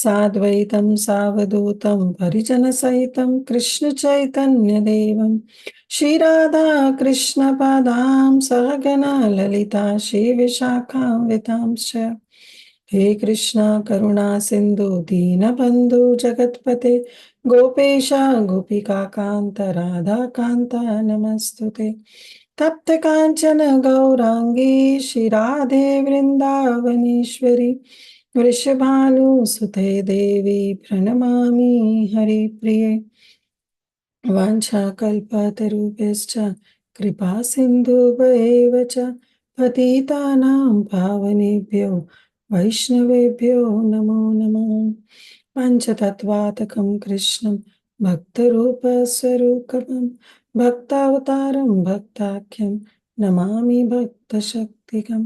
साद्वैतं सावधूतं परिजनसहितं कृष्ण चैतन्य देवं श्रीराधा कृष्ण पादां सहगना ललिता श्री विशाखान्वितांश्च। हे कृष्णा करुणा सिंधु दीनबंधु जगत्पते गोपेश गोपिका कांत राधा कांता नमस्तुते। तप्त कांचन गौरांगी श्री राधे वृंदावनेश्वरी वृषभानुसुते देवी प्रणमामि हरिप्रिये। वाञ्छाकल्पतरुभ्यश्च कृपा सिन्धुभ्येव च पतितानां पावनेभ्यो वैष्णवेभ्यो नमो नमः। पञ्चतत्त्वात्मकं कृष्णं भक्तरूपस्वरूपं भक्तावतारं भक्ताख्यं नमामि भक्तशक्तिकं।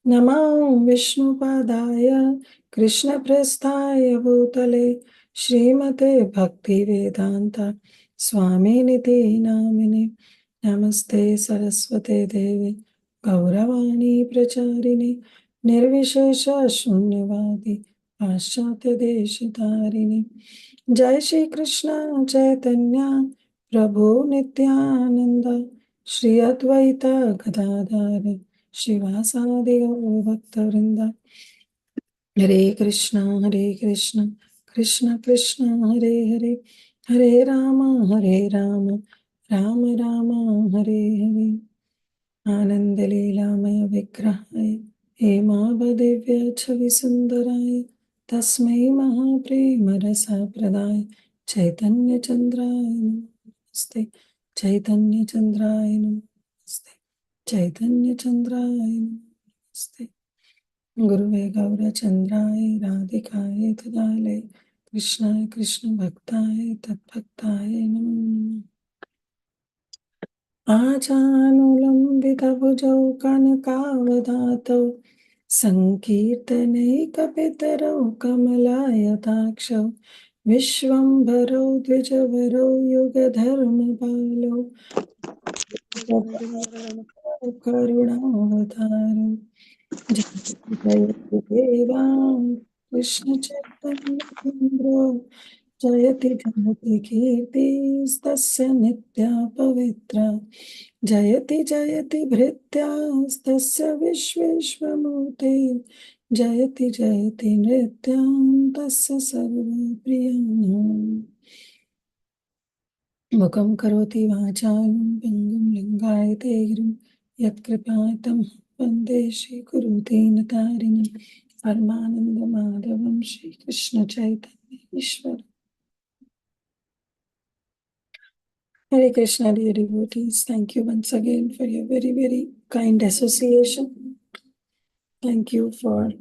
नमो विष्णुपादाय कृष्णप्रस्थाय भूतले श्रीमते भक्तिवेदान्त स्वामिनिति नामिने। नमस्ते सरस्वते देवे गौरवाणी प्रचारिणे निर्विशेष शून्यवादी पाश्चात्य देशधारिणे। जय श्री कृष्ण चैतन्य प्रभु नित्यानंद श्री अद्वैत गदाधर श्रीवासादि भक्तवृंद। हरे कृष्ण कृष्ण कृष्ण हरे हरे हरे राम राम राम हरे हरे। आनंद लीलामय विग्रहाय हेमावदिव्य छवि सुंदराय तस्मै महाप्रेम रसाप्रदाय चैतन्य चंद्राय नमस्ते। चैतन्य चंद्राय नमस्ते। चैतन्य चंद्राय नमस्ते। गुरुवे गौरचंद्राय राधिकाय तदालय कृष्णाय कृष्ण भक्ताय तद्भक्ताय नमो नमः। आजानुलम्बितभुजौ कनकावदातौ सङ्कीर्तनैकपितरौ कमलायताक्षौ विश्वम्भरौ द्विजवरौ युगधर्मपालौ करुणावतारौ जयति देवां कृष्ण चैतन्य जयति जयति कीर्तिस्तस्य नित्या पवित्रा जयति जयति भृत्यास्तस्य विश्वेश्वमूर्ते जयति जयति नृत्यां तस्य सर्वप्रियम्। मुखं करोति वाचालं पङ्गुं लिङ्गायते गिरिं यत्कृपातं वन्दे श्रीगुरुदीनतारिणं परमानन्दमाधवं श्रीकृष्ण चैतन्य ईश्वर। Hare Krishna, dear devotees. Thank you once again for your very, very kind association. Thank you for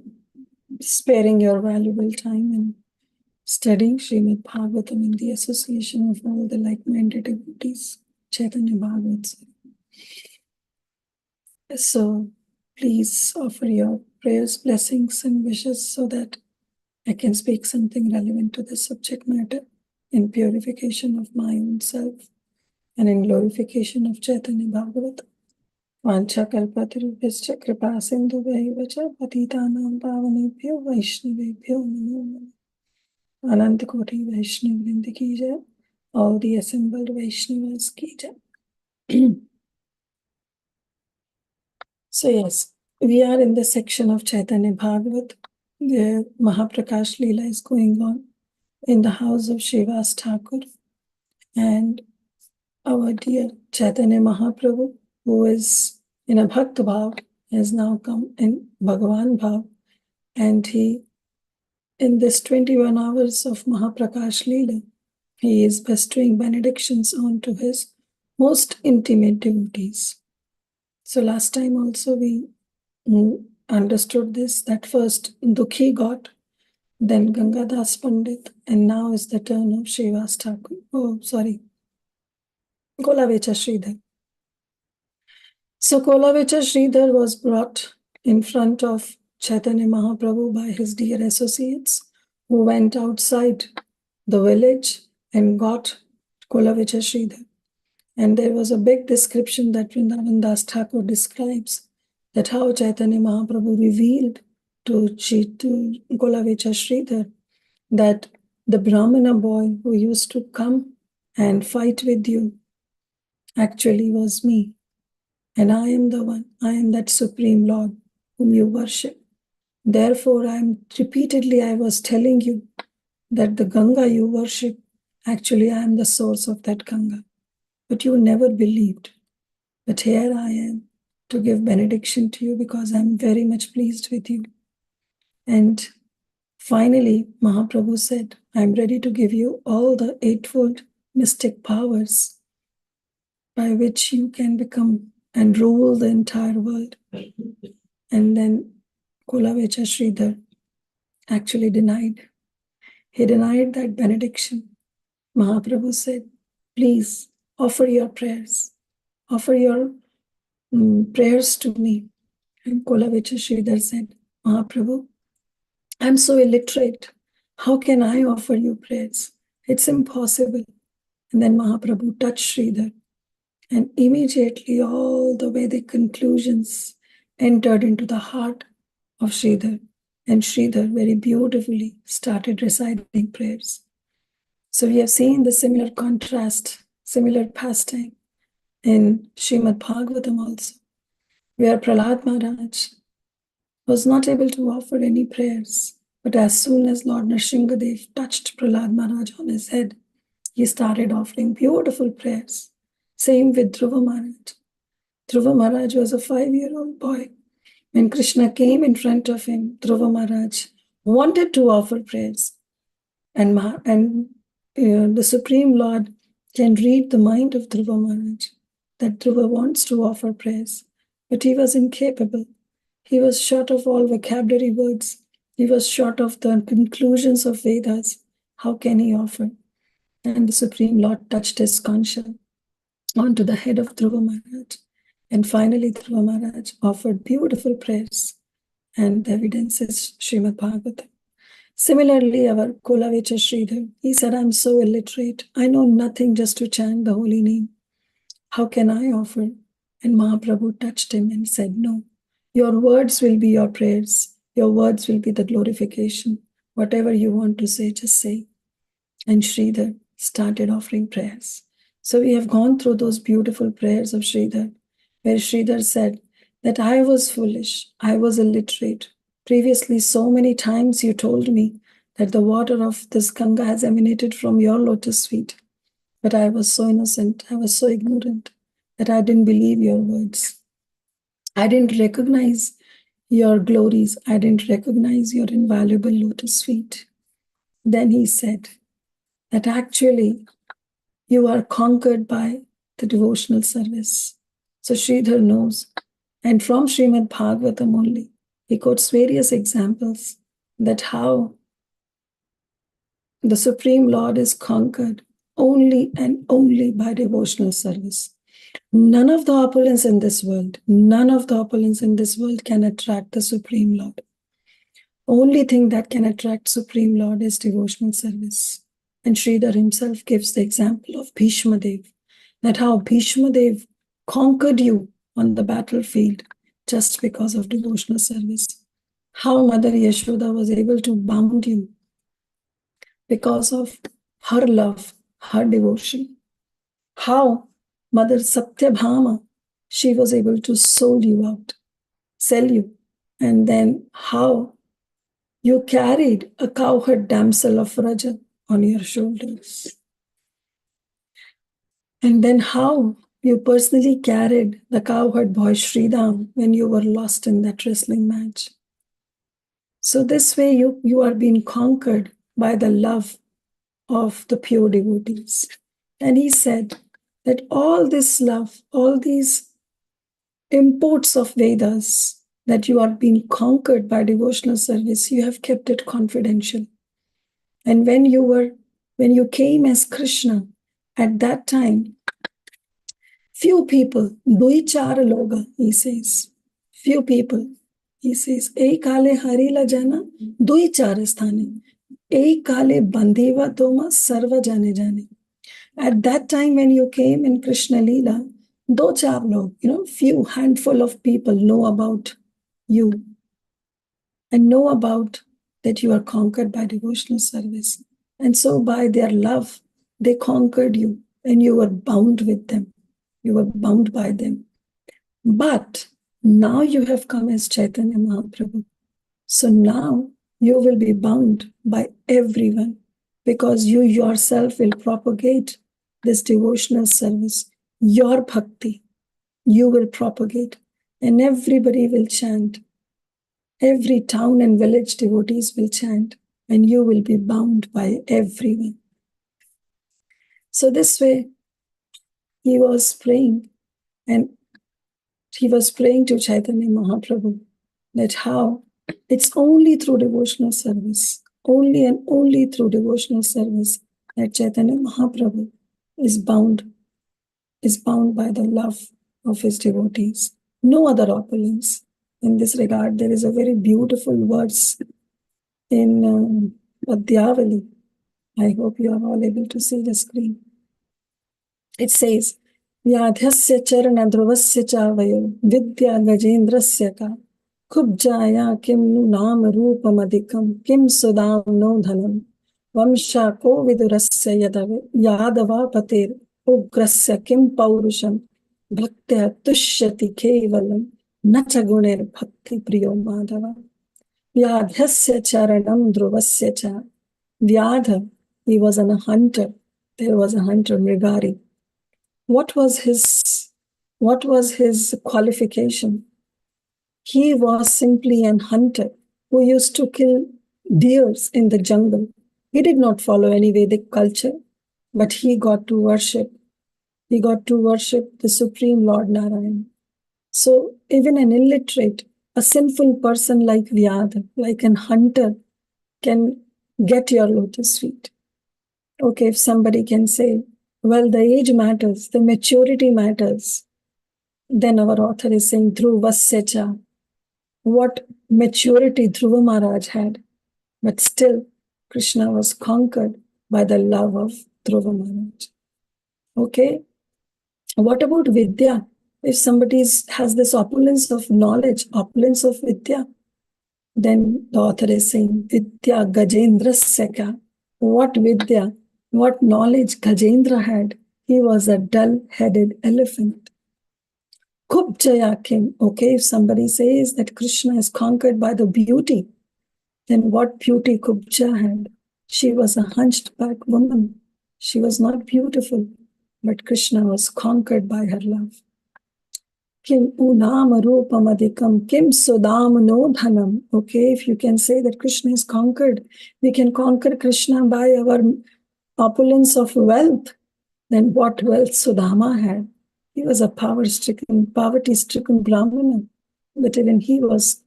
sparing your valuable time and studying Srimad Bhagavatam in the association of all the like-minded devotees, Chaitanya Bhagavata. So please offer your prayers, blessings, and wishes so that I can speak something relevant to the subject matter in purification of my own self and in glorification of Chaitanya Bhagavata. वाञ्छाकल्पतरुभ्यश्च कृपा सिन्धुभ्यैव च पतितानां पावनेभ्यो वैष्णवेभ्यो नमो नमः। अनंत कोटि वैष्णव वृंद की जय। All the assembled Vaishnavas की जय। So yes, we are in the section of Chaitanya Bhagavat where Mahaprakash Leela is going on in the house of Srivas Thakur, and our dear Chaitanya Mahaprabhu, who is in a Bhakta Bhav, has now come in Bhagavan Bhav, and he, in this 21 hours of Mahaprakash Leela, he is bestowing benedictions onto his most intimate devotees. So last time also we understood this, that first Dukhi got, then Gangadas Pandit, and now is the turn of Srivas Thakur. Kolavecha Sridhar. So Kolavecha Sridhar was brought in front of Chaitanya Mahaprabhu by his dear associates who went outside the village and got Kolavecha Sridhar. And there was a big description that Vrindavan Das Thakur describes, that how Chaitanya Mahaprabhu revealed to Kolavecha Sridhar that the Brahmana boy who used to come and fight with you actually was me. And I am the one, I am that Supreme Lord whom you worship. Therefore, repeatedly I was telling you that the Ganga you worship, actually I am the source of that Ganga. But you never believed. But here I am to give benediction to you because I'm very much pleased with you. And finally, Mahaprabhu said, I'm ready to give you all the eightfold mystic powers by which you can become and rule the entire world. And then Kulavecha Sridhar actually denied. He denied that benediction. Mahaprabhu said, please offer your prayers. Offer your prayers to me. And Kulavecha Sridhar said, Mahaprabhu, I'm so illiterate. How can I offer you prayers? It's impossible. And then Mahaprabhu touched Sridhar. And immediately all the Vedic conclusions entered into the heart of Sridhar. And Sridhar very beautifully started reciting prayers. So we have seen the similar contrast, similar pastime in Srimad Bhagavatam also, where Prahlad Maharaj was not able to offer any prayers. But as soon as Lord Nrsimhadev touched Prahlad Maharaj on his head, he started offering beautiful prayers. Same with Dhruva Maharaj. Dhruva Maharaj was a 5-year-old boy. When Krishna came in front of him, Dhruva Maharaj wanted to offer prayers. And the Supreme Lord can read the mind of Dhruva Maharaj, that Dhruva wants to offer prayers, but he was incapable. He was short of all vocabulary words. He was short of the conclusions of Vedas. How can he offer? And the Supreme Lord touched his concha onto the head of Dhruva Maharaj. And finally, Dhruva Maharaj offered beautiful prayers. And the evidence is Srimad Bhagavatam. Similarly, our Kulavecha Sridhar, he said, I'm so illiterate. I know nothing just to chant the holy name. How can I offer? And Mahaprabhu touched him and said, no, your words will be your prayers. Your words will be the glorification. Whatever you want to say, just say. And Sridhar started offering prayers. So we have gone through those beautiful prayers of Sridhar, where Sridhar said that I was foolish, I was illiterate. Previously, so many times you told me that the water of this Ganga has emanated from your lotus feet. But I was so innocent, I was so ignorant that I didn't believe your words. I didn't recognize your glories. I didn't recognize your invaluable lotus feet. Then he said that actually you are conquered by the devotional service. So Sridhar knows. And from Srimad Bhagavatam only, he quotes various examples that how the Supreme Lord is conquered only and only by devotional service. None of the opulence in this world, none of the opulence in this world can attract the Supreme Lord. Only thing that can attract Supreme Lord is devotional service. And Sridhar himself gives the example of Bhishma Dev, that how Bhishma Dev conquered you on the battlefield just because of devotional service. How Mother Yashoda was able to bound you because of her love, her devotion. How Mother Satyabhama, she was able to sell you. And then how you carried a cowherd damsel of Vraja on your shoulders. And then how you personally carried the cowherd boy Sridham when you were lost in that wrestling match. So this way you are being conquered by the love of the pure devotees. And he said that all this love, all these imports of Vedas, that you are being conquered by devotional service, you have kept it confidential. And when you came as Krishna, at that time, few people, dui char loga, he says, few people, he says, ek kale harila jana, dui char sthane, ek kale bandhiva toma sarva jane jane. At that time when you came in Krishna Leela, do char log, few handful of people know about you and know about the that you are conquered by devotional service. And so by their love, they conquered you and you were bound with them. You were bound by them. But now you have come as Chaitanya Mahaprabhu. So now you will be bound by everyone because you yourself will propagate this devotional service, your bhakti. You will propagate and everybody will chant. Every town and village devotees will chant and you will be bound by everyone. So this way, he was praying and he was praying to Chaitanya Mahaprabhu that how it's only through devotional service, only and only through devotional service that Chaitanya Mahaprabhu is bound by the love of his devotees. No other opulence. In this regard, there is a very beautiful verse in Madhyavali. I hope you are all able to see the screen. It says, Vyadhyasya charana dhruvasya chavayo vidya gajendrasya ka kubjaya kim nu naam roopamadikam kim sudam no dhanam vamsha ko vidurasya yadava patir ugrasya kim paurusham bhaktya tushyati kevalam nacha guner bhakti priyo madhava. Vyadhyasya charanam dhruvasya cha. Vyadha, he was a hunter. There was a hunter, Mrigari. What was his qualification? He was simply an hunter who used to kill deers in the jungle. He did not follow any Vedic culture, but he got to worship. He got to worship the Supreme Lord Narayan. So even an illiterate, a sinful person like Vyadha, like an hunter, can get your lotus feet. Okay, if somebody can say, well, the age matters, the maturity matters, then our author is saying, Dhruvasya. What maturity Dhruva Maharaj had. But still, Krishna was conquered by the love of Dhruva Maharaj. Okay? What about Vidya? If somebody has this opulence of knowledge, opulence of Vidya, then the author is saying, Vidya Gajendra Seka. What Vidya, what knowledge Gajendra had? He was a dull-headed elephant. Kubjaya Kim. Okay, if somebody says that Krishna is conquered by the beauty, then what beauty Kubja had? She was a hunchback woman. She was not beautiful, but Krishna was conquered by her love. Kim unam roopamadikam, kim sudam no dhanam. Okay, if you can say that Krishna is conquered, we can conquer Krishna by our opulence of wealth. Then what wealth Sudama had? He was a poverty-stricken Brahmana, but even he was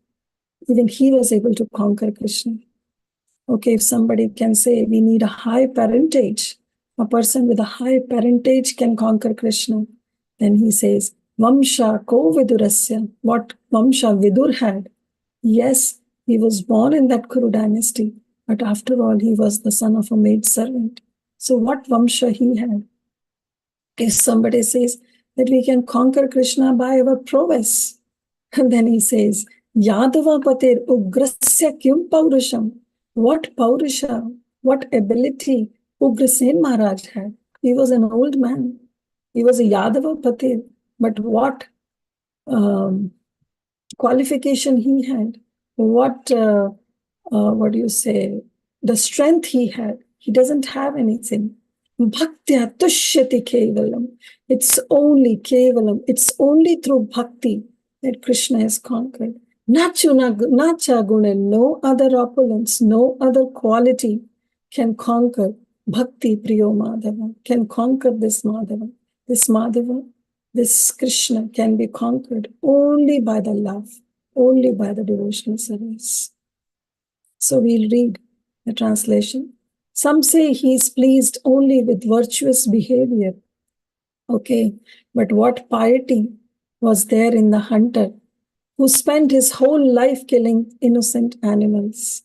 able to conquer Krishna. Okay, if somebody can say we need a high parentage, a person with a high parentage can conquer Krishna, then he says, Vamsha ko vidurasya, what Vamsha Vidur had. Yes, he was born in that Kuru dynasty, but after all, he was the son of a maid servant. So what Vamsha he had? If somebody says that we can conquer Krishna by our prowess, and then he says, Yadava patir ugrasya kyum paurusham. What paurusha, what ability Ugrasen Maharaj had. He was an old man. He was a Yadava patir. But what qualification he had, what do you say, the strength he had. He doesn't have anything. Bhaktya tushyati kevalam. It's only kevalam. It's only through bhakti that Krishna is conquered. Nacha guna, no other opulence, no other quality can conquer bhakti priyo Madhava, can conquer this Madhava. This Madhava, this Krishna can be conquered only by the love, only by the devotional service. So we'll read the translation. Some say he is pleased only with virtuous behavior. Okay, but what piety was there in the hunter who spent his whole life killing innocent animals?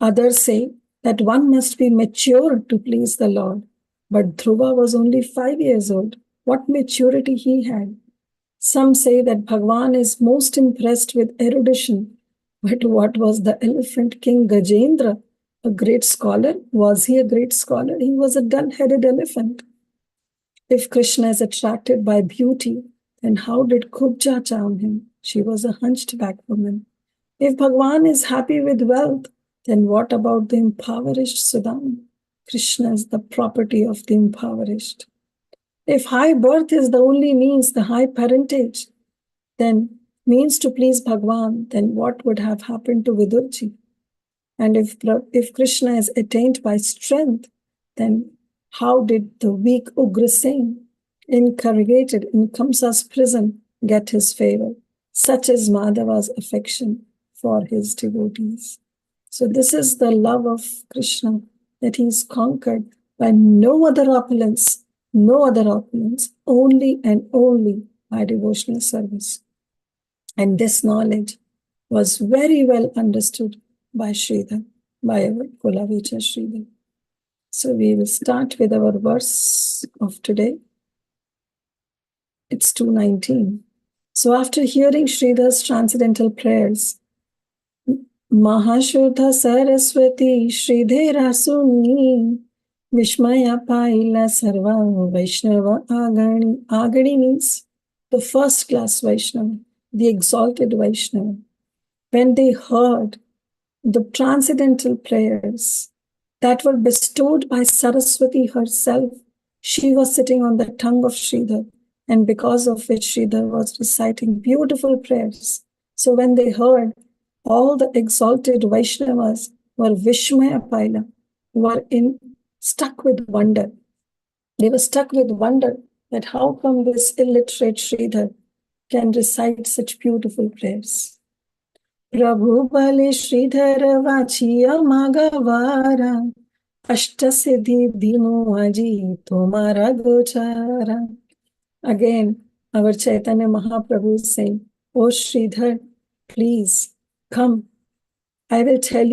Others say that one must be mature to please the Lord. But Dhruva was only 5 years old. What maturity he had. Some say that Bhagavan is most impressed with erudition But what was the elephant king Gajendra? A great scholar? Was he a great scholar? He was a dull-headed elephant. If Krishna is attracted by beauty, then how did Kubja charm him? She was a hunchback woman. If Bhagwan is happy with wealth, then what about the impoverished Sudam? Krishna is the property of the impoverished. If high birth is the only means, the high parentage, then means to please Bhagwan, then what would have happened to Vidurji? And if Krishna is attained by strength, then how did the weak Ugrasen, incorrigated in Kamsa's prison, get his favor? Such is Madhava's affection for his devotees. So this is the love of Krishna, that he is conquered by no other opulence, only and only by devotional service. And this knowledge was very well understood by Sridhar, by our Kulavecha Sridhar. So we will start with our verse of today. It's 219. So after hearing Sridhar's transcendental prayers, Mahashodha Saraswati Sridhara Suni Vishmaya Paila Sarva Vaishnava Agani means the first class Vaishnava, the exalted Vaishnava. When they heard the transcendental prayers that were bestowed by Saraswati herself, she was sitting on the tongue of Sridhar, and because of which Sridhar was reciting beautiful prayers. So when they heard, all the exalted Vaishnavas were Vishmaya Paila, were stuck with wonder. They were stuck with wonder that how come this illiterate Sridhar can recite such beautiful prayers. Prabhu Bale Sridhar Vachiya Magavara Ashta Siddhi Dinu Aji Tomara Gochara. Again, our Chaitanya Mahaprabhu is saying, Oh Sridhar, please come. I will give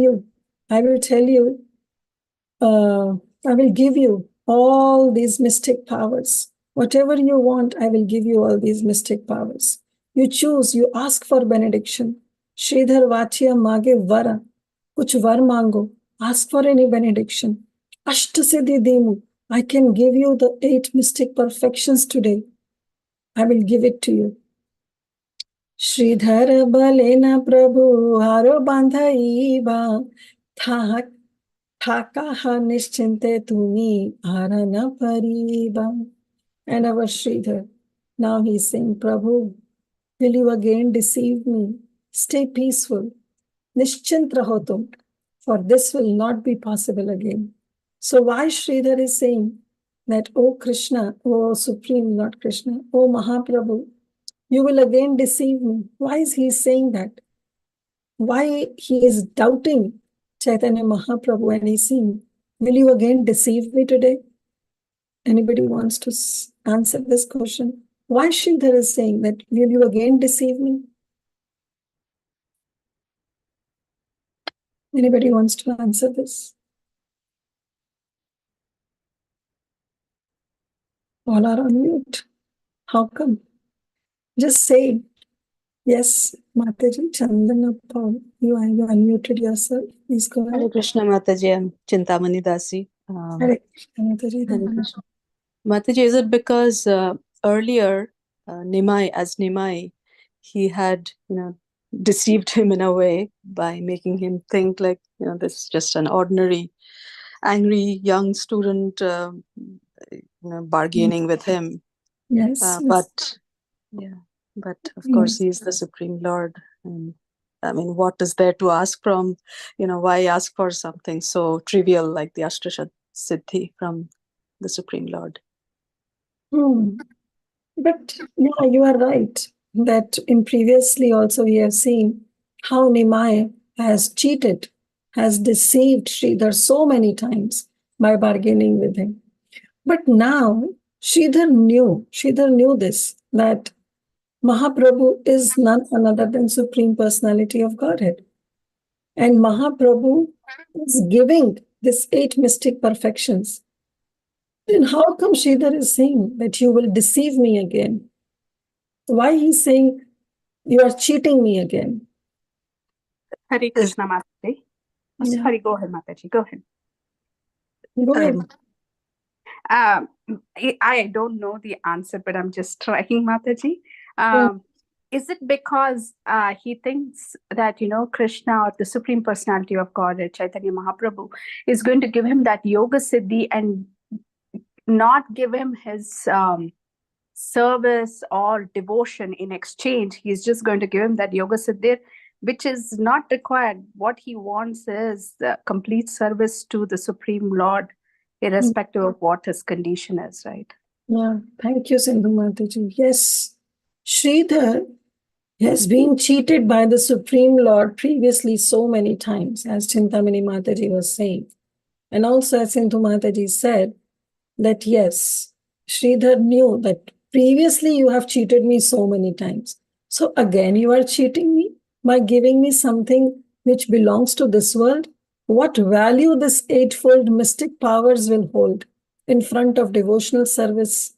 you all these mystic powers. Whatever you want, I will give you all these mystic powers. You choose, you ask for benediction. Sridhar Vachya Mage Vara. Kuch var mango. Ask for any benediction. Ashtasiddhi Demu. I can give you the 8 mystic perfections today. I will give it to you. Sridhar Balena Prabhu Haro Bandhaiba Thakaha Nischinte Tumi Arana Pariba. And our Sridhar, now he is saying, Prabhu, will you again deceive me? Stay peaceful. Nischint raho tum, for this will not be possible again. So why Sridhar is saying that, O Krishna, O Supreme Lord Krishna, O Mahaprabhu, you will again deceive me. Why is he saying that? Why he is doubting Chaitanya Mahaprabhu and he's saying, will you again deceive me today? Anybody wants to answer this question? Why Sridhar is saying that, will you again deceive me? Anybody wants to answer this? All are on mute. How come? Just say, yes, Mataji, Chandana Paul, you unmuted yourself. Please go ahead. Hare Krishna Mataji, I'm Chintamani Dasi. Hare Krishna Mataji. Hare Krishna. Mataji, is it because earlier Nimai, he had, deceived him in a way by making him think like, this is just an ordinary, angry young student, bargaining with him. Yes. But of course, he is the Supreme Lord. And I mean, what is there to ask from, why ask for something so trivial like the Ashtasha Siddhi from the Supreme Lord? But yeah, you are right that in previously also we have seen how Nimai has cheated, has deceived Sridhar so many times by bargaining with him. But now Sridhar knew this, that Mahaprabhu is none other than Supreme Personality of Godhead. And Mahaprabhu is giving this 8 mystic perfections. Then how come Sridhar is saying that you will deceive me again? Why he's saying you are cheating me again? Hare Krishna, Mataji. Yeah. Sorry, go ahead, Mataji. Go ahead. Go ahead. I don't know the answer, but I'm just trying, Mataji. Yeah. Is it because he thinks that, Krishna or the Supreme Personality of Godhead, Chaitanya Mahaprabhu, is going to give him that yoga siddhi and not give him his service or devotion in exchange? He's just going to give him that yoga siddhi, which is not required. What he wants is the complete service to the Supreme Lord, irrespective of what his condition is, right? Yeah. Thank you, Sindhu Mataji. Yes, Sridhar has been cheated by the Supreme Lord previously so many times, as Chintamani Mataji was saying. And also, as Sindhu Mataji said, that yes, Sridhar knew that previously you have cheated me so many times. So again, you are cheating me by giving me something which belongs to this world. What value this eightfold mystic powers will hold in front of devotional service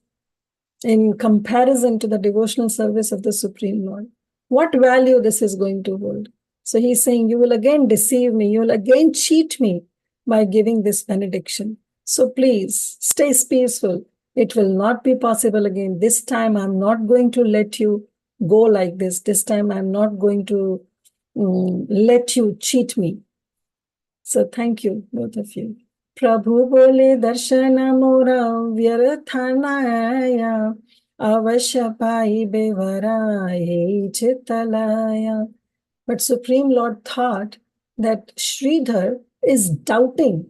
in comparison to the devotional service of the Supreme Lord? What value this is going to hold? So he's saying, you will again deceive me, you will again cheat me by giving this benediction. So please stay peaceful. It will not be possible again. This time I'm not going to let you go like this. This time I'm not going to let you cheat me. So thank you, both of you. प्रभु बोले दर्शन मोरा व्यर्थ न आया अवश्य पाई बेवरा हे चितलाया. But Supreme Lord thought that Sridhar is doubting.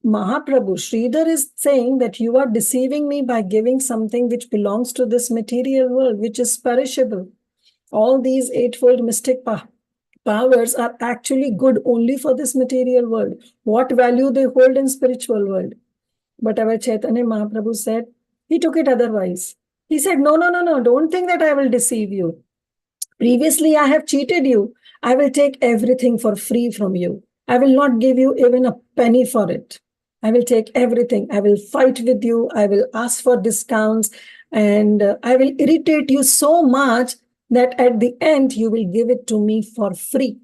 Mahaprabhu, Sridhar is saying that you are deceiving me by giving something which belongs to this material world, which is perishable. All these eightfold mystic powers are actually good only for this material world. What value they hold in spiritual world? But our Chaitanya Mahaprabhu said, he took it otherwise. He said, no, no, no, no, don't think that I will deceive you. Previously, I have cheated you. I will take everything for free from you. I will not give you even a penny for it. I will take everything. I will fight with you. I will ask for discounts. And I will irritate you so much that at the end, you will give it to me for free.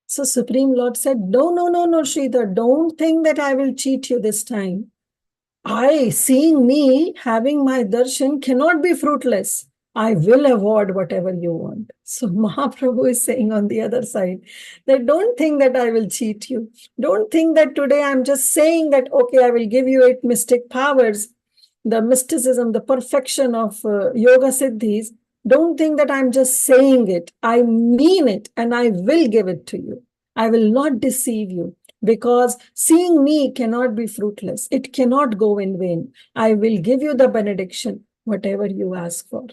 So Supreme Lord said, no, no, no, no, Sridhar, don't think that I will cheat you this time. Seeing me having my darshan cannot be fruitless. I will award whatever you want. So Mahaprabhu is saying on the other side that don't think that I will cheat you. Don't think that today I'm just saying that, okay, I will give you 8 mystic powers, the mysticism, the perfection of yoga siddhis. Don't think that I'm just saying it. I mean it and I will give it to you. I will not deceive you. Because seeing me cannot be fruitless. It cannot go in vain. I will give you the benediction, whatever you ask for,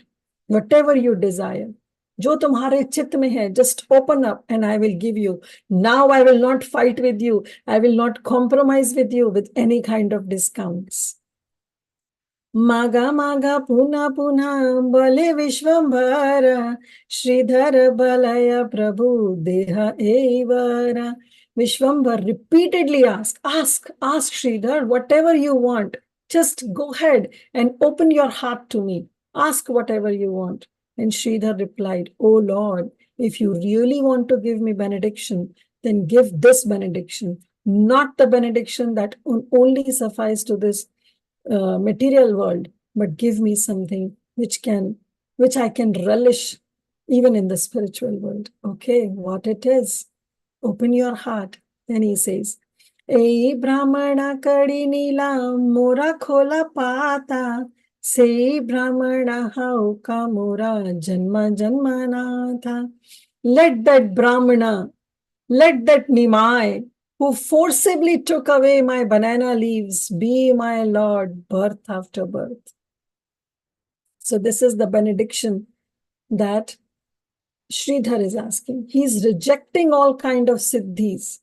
whatever you desire. जो तुम्हारे चित्त में है, just open up and I will give you. Now I will not fight with you. I will not compromise with you with any kind of discounts. मागा मागा पुनः पुनः बले विश्वंभर श्रीधर बलय प्रभु देह एवरा. Vishwambar repeatedly asked, ask Sridhar, whatever you want. Just go ahead and open your heart to me. Ask whatever you want. And Sridhar replied, oh Lord, if you really want to give me benediction, then give this benediction, not the benediction that only suffice to this material world, but give me something which I can relish even in the spiritual world. Okay, what it is. Open your heart. Then he says, "Ei Brahmana kadi nila mora khola pata, sei Brahmana hau ka mora janma janmanatha." Let that Brahmana, let that Nimai, who forcibly took away my banana leaves, be my Lord, birth after birth. So this is the benediction that Sridhar is asking. He's rejecting all kind of siddhis,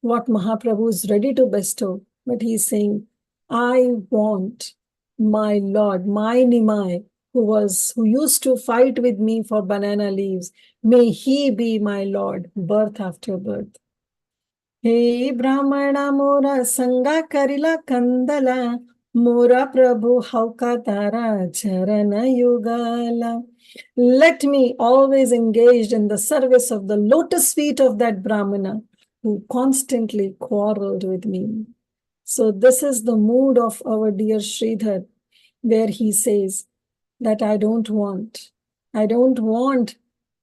what Mahaprabhu is ready to bestow, but he's saying, I want my Lord, my Nimai, who used to fight with me for banana leaves, may he be my Lord, birth after birth. Hey Brahmana Mora Sangha Karila Kandala Mora Prabhu Hauka Tara Charana Yugala. Let me always engaged in the service of the lotus feet of that Brahmana who constantly quarreled with me. So this is the mood of our dear Sridhar, where he says that I don't want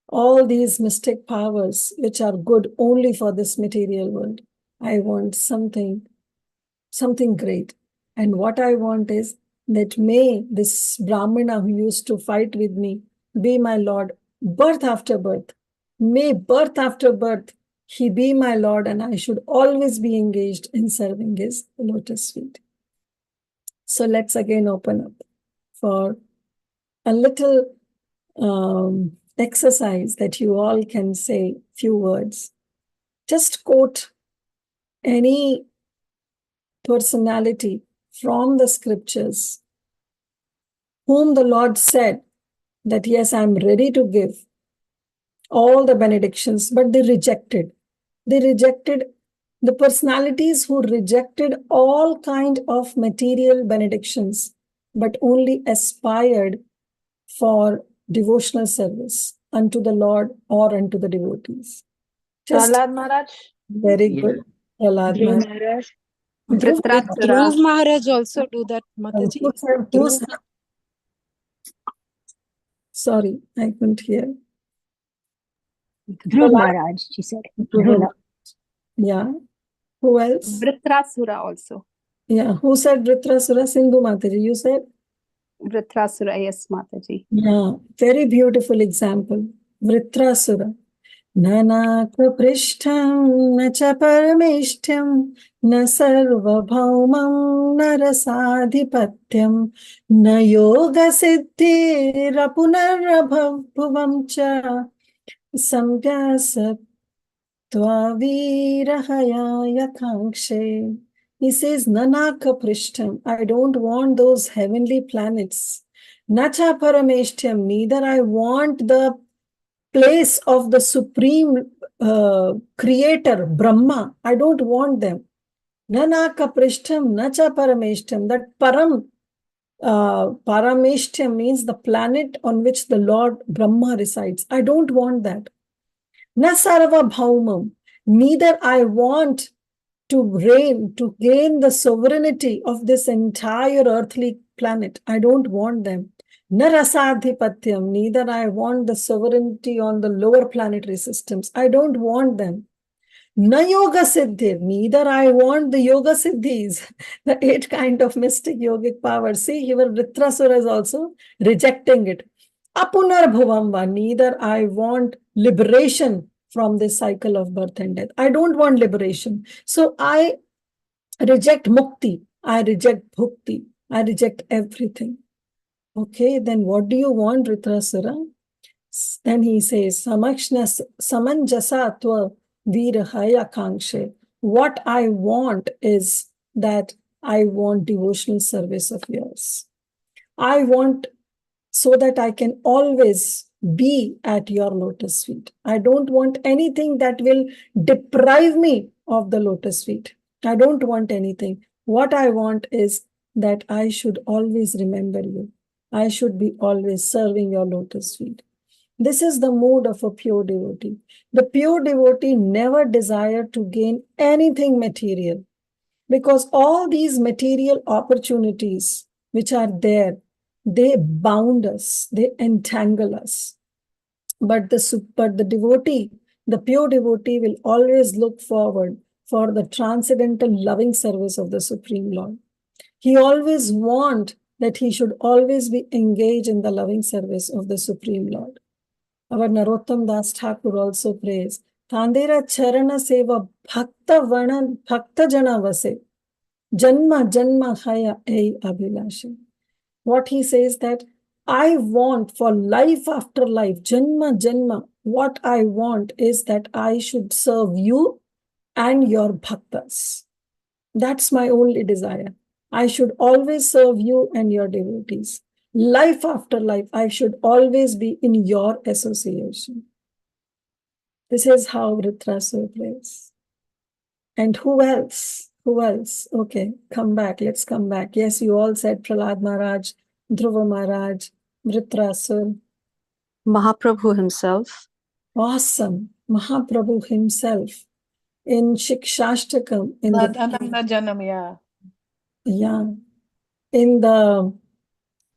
all these mystic powers which are good only for this material world. I want something great. And what I want is that may this Brahmana who used to fight with me be my Lord birth after birth. May birth after birth he be my Lord, and I should always be engaged in serving his lotus feet. So let's again open up for a little exercise that you all can say few words. Just quote any personality from the scriptures whom the Lord said that, yes, I'm ready to give all the benedictions, but they rejected. They rejected the personalities who rejected all kind of material benedictions, but only aspired for devotional service unto the Lord or unto the devotees. Just Prahlad Maharaj. very good. Prahlad Dhruv Maharaj. Maharaj. Vritrasura. Dhruv Maharaj also do that, Mataji. Sorry, I couldn't hear. Dhruv Maharaj, she said. Dhruv. Yeah. Who else? Vritrasura also. Yeah. Who said Vritrasura? Sindhu Mataji. You said? Vritrasura, yes, Mataji. Yeah. Very beautiful example. Vritrasura. Nanaka prishtham na cha paramishtham na sarvabhaumam na rasadhipatyam na yoga siddhi rapunarabhavam cha samvyasa tvavirahaya kangshe. He says, Nanaka prishtham. I don't want those heavenly planets. Nacha paramishtham. Neither I want the place of the supreme creator, Brahma. I don't want them. Nanaka prishtham, nacha parameshtham. That parameshtham means the planet on which the Lord Brahma resides. I don't want that. Na sarva bhaumam. Neither I want to reign, to gain the sovereignty of this entire earthly planet. I don't want them. Narasadhipatyam, neither I want the sovereignty on the lower planetary systems. I don't want them. Na yoga siddhir, neither I want the yoga siddhis, the 8 kind of mystic yogic powers. See, here Vritrasura is also rejecting it. Apunar bhuvamva, neither I want liberation from this cycle of birth and death. I don't want liberation. So I reject mukti, I reject bhukti, I reject everything. Okay, then what do you want, Vritrasura? Then he says, samanjasa tva virahaya kangshe. What I want is that I want devotional service of yours. I want so that I can always be at your lotus feet. I don't want anything that will deprive me of the lotus feet. I don't want anything. What I want is that I should always remember you. I should be always serving your lotus feet. This is the mood of a pure devotee. The pure devotee never desired to gain anything material, because all these material opportunities which are there, they bound us, they entangle us. But the devotee, the pure devotee, will always look forward for the transcendental loving service of the Supreme Lord. He always wants that he should always be engaged in the loving service of the Supreme Lord. Our Narottam Das Thakur also prays, Tandera Charana Seva Bhakta Jana Vase, Janma Janma Haya Ei Abhilashi. What he says that I want for life after life, Janma Janma, what I want is that I should serve you and your bhaktas. That's my only desire. I should always serve you and your devotees. Life after life, I should always be in your association. This is how Vritrasura plays. And who else? Who else? Okay, come back. Let's come back. Yes, you all said Prahlad Maharaj, Dhruva Maharaj, Vritrasura. Mahaprabhu himself. Awesome. Mahaprabhu himself in Shikshashtakam, in the Dhanam na janam, yeah. yeah, in the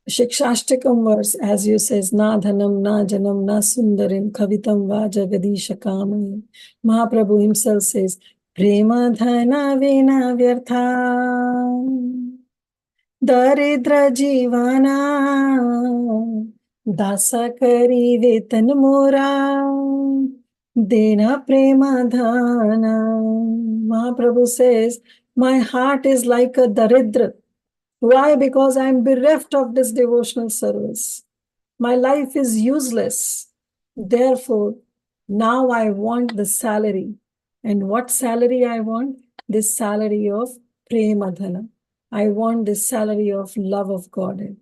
Shikshashtakam verse, as you says, na dhanam, na janam, na sundarim, kavitam va jagadisha kamani. Mahaprabhu himself says, prema dhana vina vyartha, daridra jivana, dasa kari vetan mora, dena prema dhana. Mahaprabhu says, my heart is like a daridra. Why? Because I am bereft of this devotional service. My life is useless. Therefore, now I want the salary. And what salary I want? This salary of premadhana. I want this salary of love of God.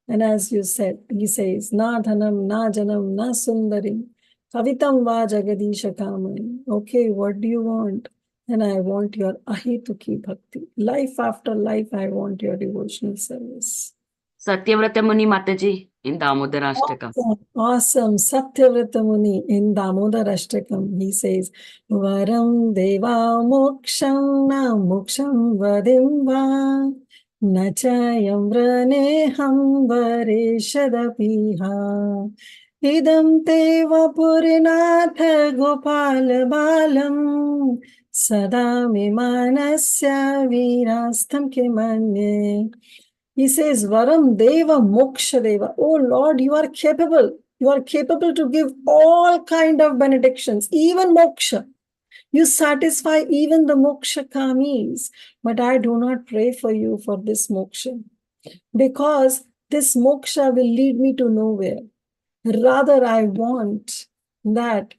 And as you said, he says, na dhanam, na janam, na sundarim, kavitam va jagadisha kamani. Okay, what do you want? And I want your ahituki bhakti. Life after life, I want your devotional service. Satyavrata Muni Mataji in Damodarashtakam. Awesome. Satyavrata Muni in Damodarashtakam, he says, Varam Deva Moksham na Moksham Vadim va Nachayam Vraneham Vareshadapiha Idam Teva Purinatha Gopal Balam Sada Mimanasya Virastam Kimanye. He says, Varam Deva Moksha Deva. Oh Lord, you are capable. You are capable to give all kind of benedictions, even moksha. You satisfy even the moksha kamis. But I do not pray for you for this moksha, because this moksha will lead me to nowhere. Rather, I want that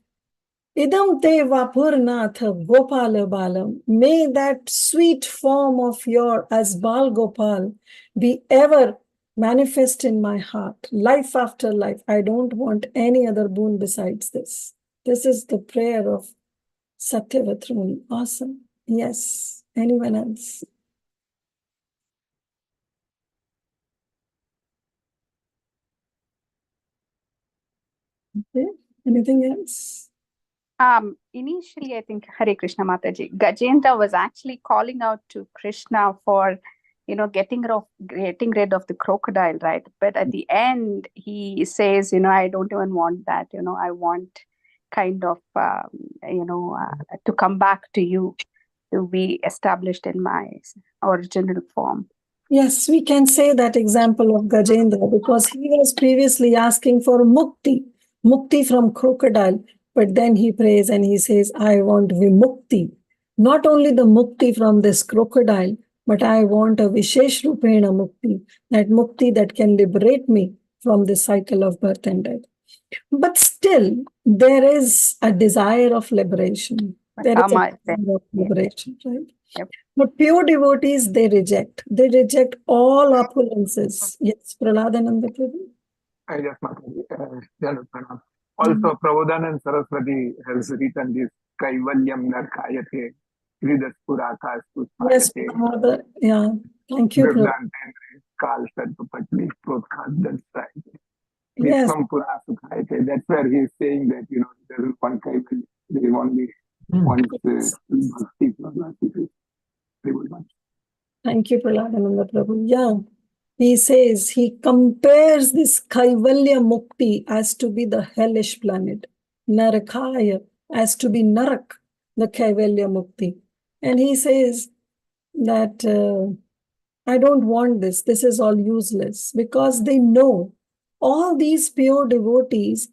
Idam te vapurnatha Gopala Balam. May that sweet form of your as Bal Gopal be ever manifest in my heart, life after life. I don't want any other boon besides this. This is the prayer of Satyavrata Muni. Awesome. Yes. Anyone else? Okay. Anything else? Initially, I think Hare Krishna Mataji, Gajendra was actually calling out to Krishna for, getting rid of the crocodile, right? But at the end, he says, I don't even want that. I want kind of, to come back to you, to be established in my original form. Yes, we can say that example of Gajendra, because he was previously asking for mukti from crocodile, but then he prays and he says, I want vimukti. Not only the mukti from this crocodile, but I want a vishesh rupena mukti, that mukti that can liberate me from the cycle of birth and death. But still, there is a desire of liberation. There is a desire of liberation, right? Yep. But pure devotees, they reject. They reject all opulences. Yes, Praladananda Prabhu. I just Pranam. Also, Prabodhanand Saraswati has written this Kaivalyam Narkayate, Kridaspuraka Yes, Spayate, Prabhu. Yeah, thank you, Prabhu. Kal Sarpapatli, Protkhad Yes, That's where he is saying that, there is one Kaivalya, they only want Bhakti from thank you, Praladananda Prabhu. Yeah, he says, he compares this Kaivalya Mukti as to be the hellish planet, Narakaya as to be Narak, the Kaivalya Mukti. And he says that I don't want this. This is all useless, because they know, all these pure devotees,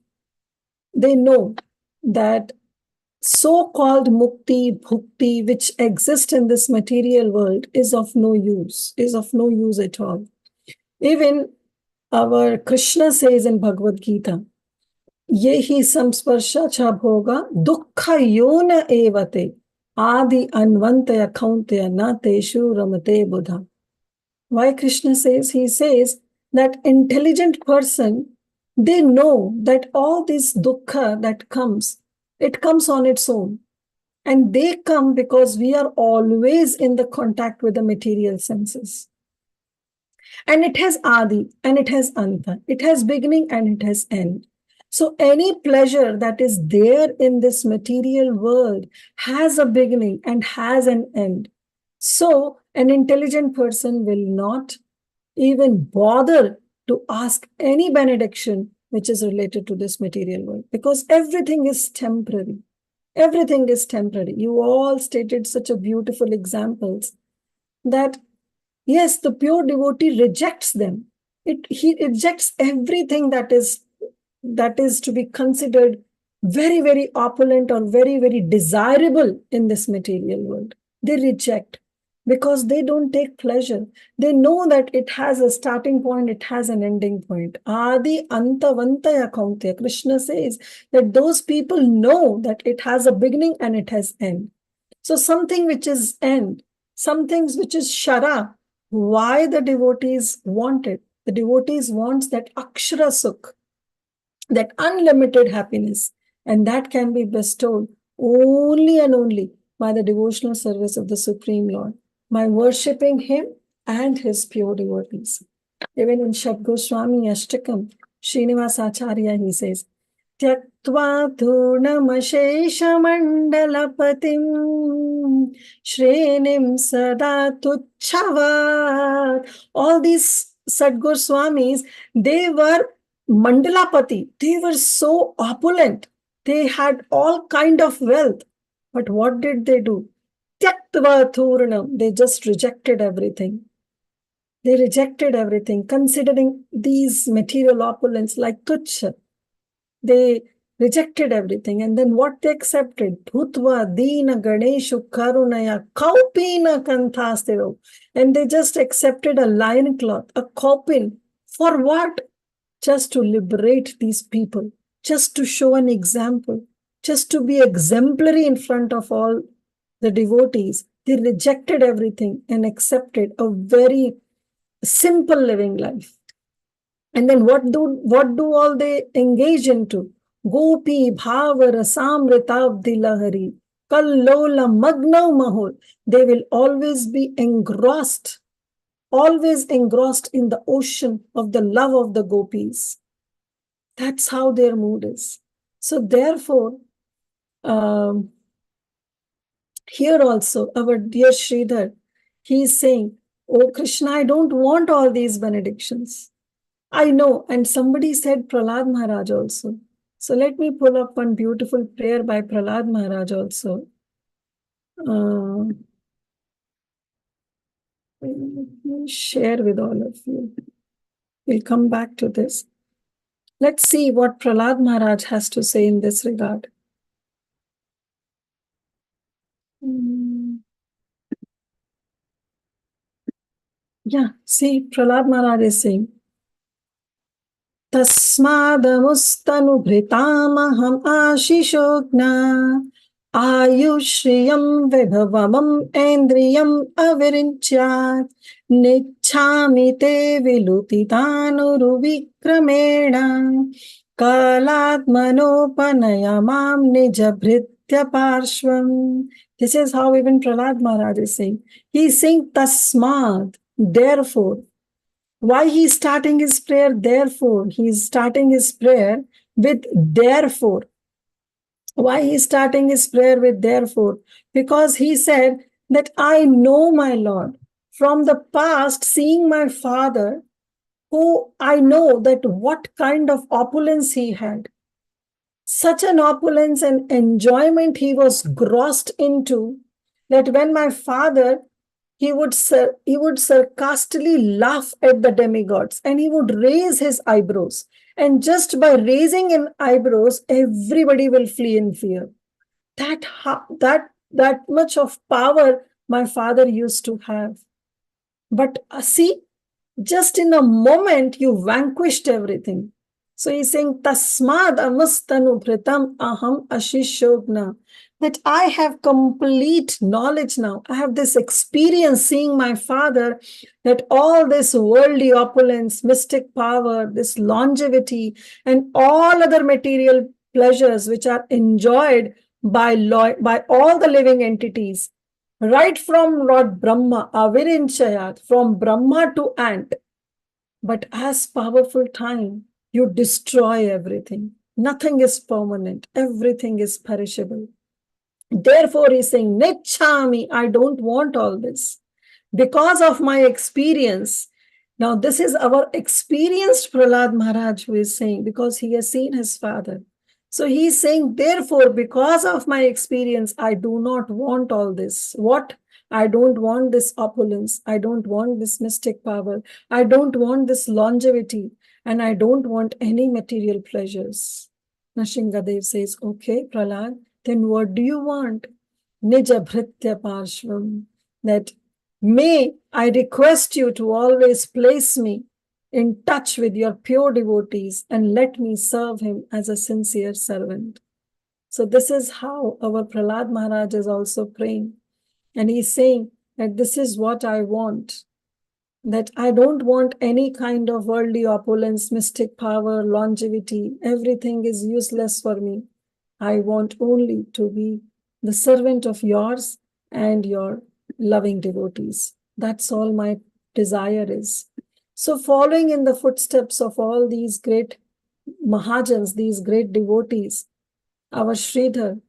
they know that so-called mukti, bhukti, which exist in this material world is of no use at all. Even our Krishna says in Bhagavad Gita, Yehi samsparsha cha bhoga dukkha yona evate adi anvantaya kauntaya na teshu ramate buddha. Why Krishna says? He says that intelligent person, they know that all this dukkha that comes, it comes on its own. And they come because we are always in the contact with the material senses. And it has adi and it has anta. It has beginning and it has end. So any pleasure that is there in this material world has a beginning and has an end. So an intelligent person will not even bother to ask any benediction which is related to this material world, because everything is temporary. Everything is temporary. You all stated such a beautiful examples that yes, the pure devotee rejects them. He rejects everything that is to be considered very, very opulent or very, very desirable in this material world. They reject because they don't take pleasure. They know that it has a starting point, it has an ending point. Adi antavantaya kauntya. Krishna says that those people know that it has a beginning and it has end. So something which is end, something which is shara, why the devotees want it? The devotees wants that akshara sukh, that unlimited happiness, and that can be bestowed only and only by the devotional service of the Supreme Lord, by worshipping Him and His pure devotees. Even in Shat Goswami Ashtakam, Srinivasacharya, he says, Tyaktva Turnamasheshamandalapatim Shrenim Sada Tuchhavat. All these Sadgur Swamis, they were Mandalapati. They were so opulent. They had all kind of wealth. But what did they do? Tyaktva Turnam. They just rejected everything. They rejected everything, considering these material opulence like tuchha. They rejected everything. And then what they accepted? Bhutva Dina Ganeshu Karunaya Kaupina Kanthastiro. And they just accepted a lion cloth, a kaupin. For what? Just to liberate these people, just to show an example, just to be exemplary in front of all the devotees. They rejected everything and accepted a very simple living life. And then what do all they engage into? Gopi bhava rasamritabdi lahari kallola magna mahol. They will always be engrossed in the ocean of the love of the gopis. That's how their mood is. So therefore, here also, our dear Sridhar, he is saying, oh Krishna, I don't want all these benedictions. I know. And somebody said Prahlad Maharaj also. So let me pull up one beautiful prayer by Prahlad Maharaj also. Let me share with all of you. We'll come back to this. Let's see what Prahlad Maharaj has to say in this regard. Yeah, see, Prahlad Maharaj is saying, Tasmadamustanu ashishogna ayushriyam vibhavamam endriyam avirinchyat nichhami te vilutitanuru kalatmanopanayamam nijabhritya parshvam. This is how even Prahlad Maharaj is saying. He is saying tasmad, therefore. Why he is starting his prayer? Therefore. He is starting his prayer with therefore. Why he is starting his prayer with therefore? Because he said that I know my Lord. From the past, seeing my father, who I know that what kind of opulence he had. Such an opulence and enjoyment he was grossed into that when my father, he would sarcastically laugh at the demigods and he would raise his eyebrows. And just by raising an eyebrows, everybody will flee in fear. That much of power my father used to have. But see, just in a moment, you vanquished everything. So he's saying, Tasmad amastanu pritam aham ashishogna. That I have complete knowledge now. I have this experience seeing my father, that all this worldly opulence, mystic power, this longevity, and all other material pleasures which are enjoyed by all the living entities, right from Lord Brahma, Avirinchayat, from Brahma to ant. But as powerful time, you destroy everything. Nothing is permanent. Everything is perishable. Therefore, he's saying, Nechami, I don't want all this. Because of my experience. Now, this is our experienced Prahlad Maharaj who is saying, because he has seen his father. So he's saying, therefore, because of my experience, I do not want all this. What? I don't want this opulence. I don't want this mystic power. I don't want this longevity. And I don't want any material pleasures. Nashingadev says, okay, Prahlad, then what do you want? Nija Bhritya Parshvam. That may I request you to always place me in touch with your pure devotees and let me serve him as a sincere servant. So this is how our Prahlad Maharaj is also praying. And he's saying that this is what I want. That I don't want any kind of worldly opulence, mystic power, longevity. Everything is useless for me. I want only to be the servant of yours and your loving devotees. That's all my desire is. So following in the footsteps of all these great Mahajans, these great devotees, our Sridhar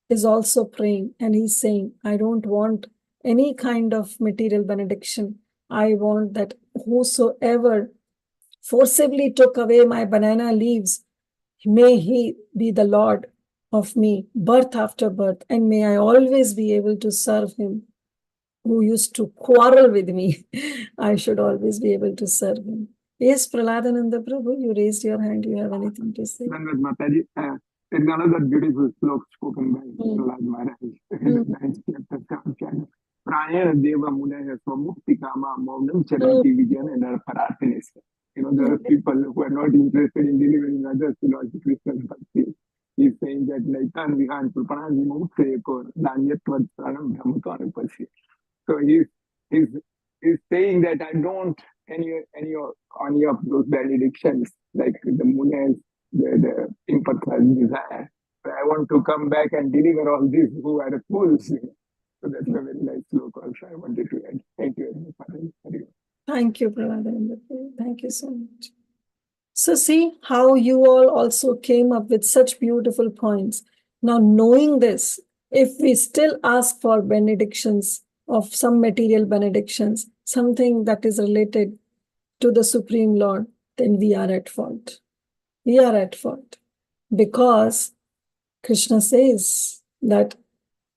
is also praying and he's saying, I don't want any kind of material benediction. I want that whosoever forcibly took away my banana leaves, may he be the Lord of me, birth after birth, and may I always be able to serve him. Who used to quarrel with me, I should always be able to serve him. Yes, Prahladananda Prabhu, you raised your hand. You have anything to say? Dandavat Mataji. There's another beautiful sloka spoken by Prahlad Maharaj in the 9th chapter, 7th chapter. Prayana Deva Munaya Swamukti Kama Maunam Charati Vijana and Paratinis. There are people who are not interested in delivering others to Lord Krishna's bhakti. He's saying that Naitan Vihan Purpanani Mukse Danyatvat Pranam Brahmatana Pasi. So he's saying that I don't any of those benedictions like the munas, the impersonal desire. But I want to come back and deliver all these who are fools. So that's a very nice sloka also I wanted to add. Thank you very much. Thank you, Prahladananda Prabhu. Thank you so much. So see how you all also came up with such beautiful points. Now knowing this, if we still ask for benedictions of some material benedictions, something that is related to the Supreme Lord, then we are at fault. We are at fault. Because Krishna says that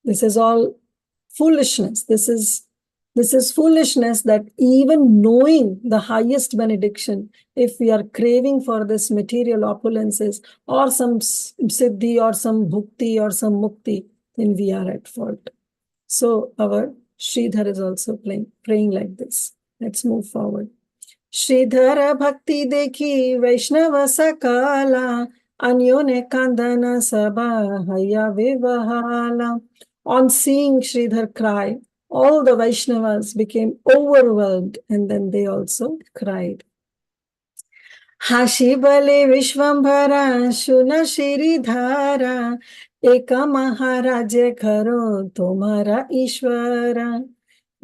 this is all foolishness. This is foolishness that even knowing the highest benediction, if we are craving for this material opulences or some siddhi or some bhukti or some mukti, then we are at fault. So our Sridhar is also praying like this. Let's move forward. Sridhara Bhakti Dekhi Vaishnava Sakala Anyone Kandana Sabha Haya Vivahala. On seeing Sridhar cry, all the Vaishnavas became overwhelmed and then they also cried. Hashi Bale Vishwambhara Shuna Shiridhara Eka Maharajya Karo Tomara Ishvara.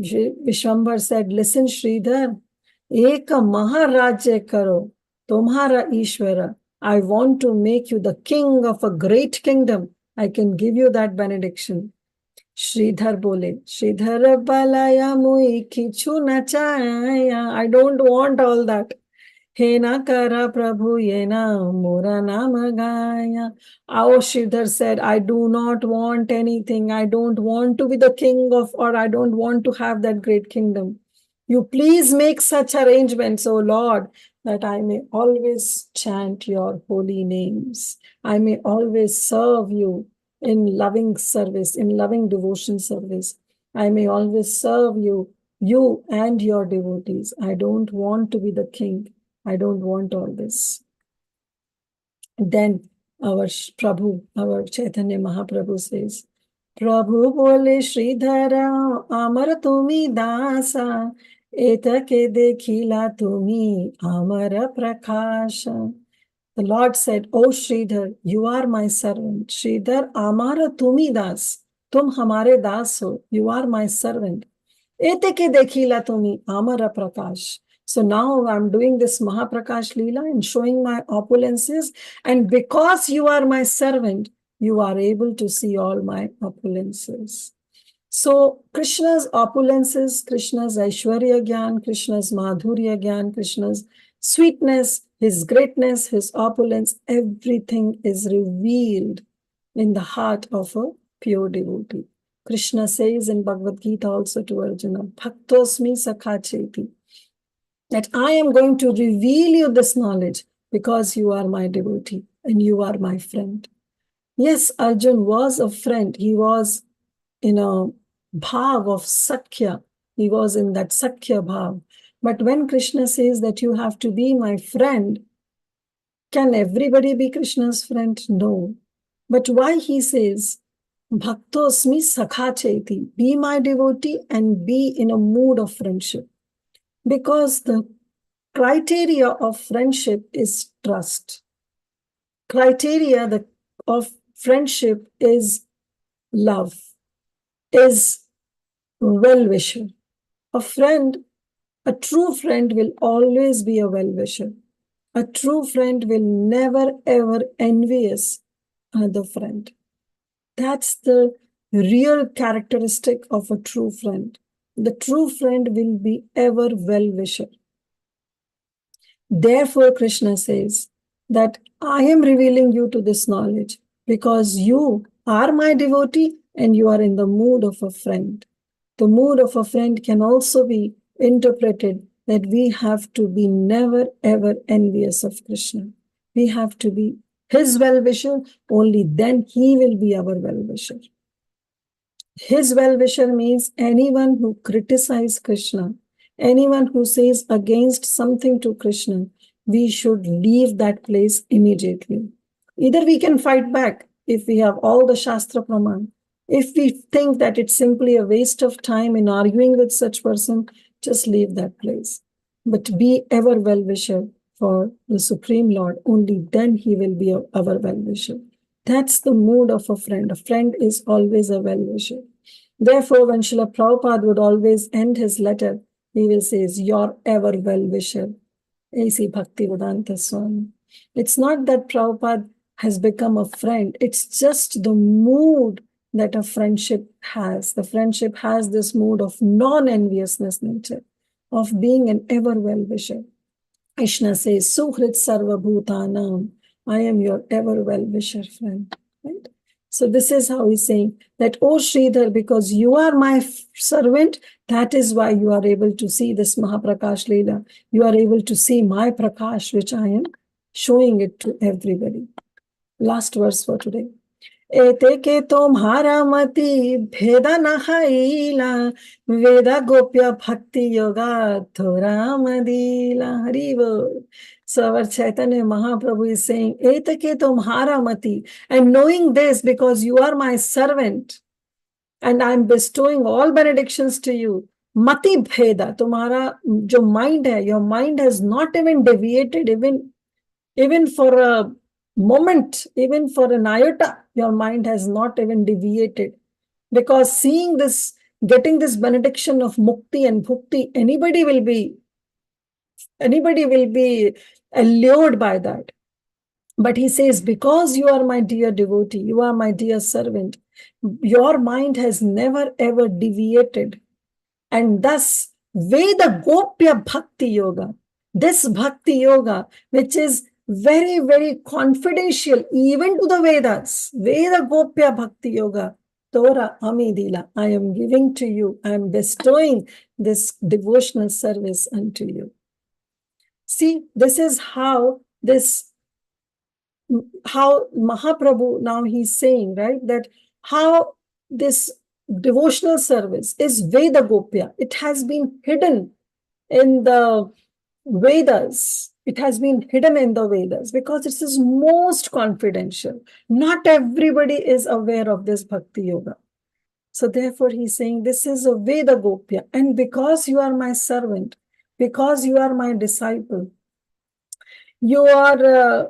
Vishwambhar said, listen Sridhar, Eka Maharajya Karo Tomara Ishvara. I want to make you the king of a great kingdom. I can give you that benediction. Sridhar bole, Sridhar balaya mui kichu nachaya. I don't want all that. He na kara Prabhu yena mora nama gaya. Our Sridhar said, I do not want anything. I don't want to be the king of, or I don't want to have that great kingdom. You please make such arrangements, O Lord, that I may always chant your holy names. I may always serve you in loving service, in loving devotion service. I may always serve you and your devotees. I don't want to be the king. I don't want all this. Then our Prabhu, our Chaitanya Mahaprabhu says, Prabhu bole Sridhara amar tumi dasa etake dekhila tumi amara prakasha. The Lord said, O Sridhar, you are my servant. Sridhar amara tumi das. Tum hamare das ho. You are my servant. Eteke dekhila tumi amara prakash. So now I'm doing this Mahaprakash Leela and showing my opulences. And because you are my servant, you are able to see all my opulences. So Krishna's opulences, Krishna's Aishwarya Gyan, Krishna's Madhurya Gyan, Krishna's sweetness, his greatness, his opulence, everything is revealed in the heart of a pure devotee. Krishna says in Bhagavad Gita also to Arjuna, Bhaktosmi Sakha Cheti, that I am going to reveal you this knowledge because you are my devotee and you are my friend. Yes, Arjun was a friend. He was in a bhav of Sakya. He was in that Sakya bhav. But when Krishna says that you have to be my friend, can everybody be Krishna's friend? No. But why he says, Bhaktosmi Sakha Cheti, be my devotee and be in a mood of friendship. Because the criteria of friendship is trust. Criteria of friendship is love, is well-wisher. A friend, a true friend will always be a well-wisher. A true friend will never ever envious another friend. That's the real characteristic of a true friend. The true friend will be ever well-wisher. Therefore, Krishna says that I am revealing you to this knowledge because you are my devotee and you are in the mood of a friend. The mood of a friend can also be interpreted that we have to be never ever envious of Krishna. We have to be his well-wisher, only then he will be our well-wisher. His well-wisher means anyone who criticizes Krishna, anyone who says against something to Krishna, we should leave that place immediately. Either we can fight back if we have all the Shastra Praman. If we think that it's simply a waste of time in arguing with such person, just leave that place. But be ever well-wisher for the Supreme Lord. Only then he will be our well-wisher. That's the mood of a friend. A friend is always a well-wisher. Therefore, when Srila Prabhupada would always end his letter, he will say, your ever well-wisher, A.C. Bhaktivedanta Swami. It's not that Prabhupada has become a friend. It's just the mood that a friendship has. The friendship has this mood of non-enviousness nature, of being an ever well-wisher. Krishna says, Suhrit Sarva Bhutanam, I am your ever well-wisher friend. Right? So this is how he's saying that, oh Sridhar, because you are my servant, that is why you are able to see this Mahaprakash Leela. You are able to see my Prakash, which I am showing it to everybody. Last verse for today. एते के तुम्हारा मति भेदा नहाइला वेदा गोप्य भक्ति yoga थोरा मदीला हरिवो. So our Chaitanya Mahaprabhu is saying, एते के तुम्हारा मति, and knowing this because you are my servant and I am bestowing all benedictions to you, mati bheda, तुम्हारा जो mind है, your mind has not even deviated, even for a moment, even for an iota, your mind has not even deviated. Because seeing this, getting this benediction of mukti and bhukti, anybody will be allured by that. But he says, because you are my dear devotee, you are my dear servant, your mind has never ever deviated. And thus, Veda Gopya Bhakti Yoga, this Bhakti Yoga, which is very, very confidential, even to the Vedas, Veda Gopya Bhakti Yoga, Tora Amidila, I am giving to you, I am bestowing this devotional service unto you. See, this is how Mahaprabhu, now he's saying, right, that how this devotional service is Veda Gopya. It has been hidden in the Vedas. It has been hidden in the Vedas because it is most confidential. Not everybody is aware of this Bhakti Yoga. So therefore he's saying this is a Veda Gopya. And because you are my servant, because you are my disciple, you are,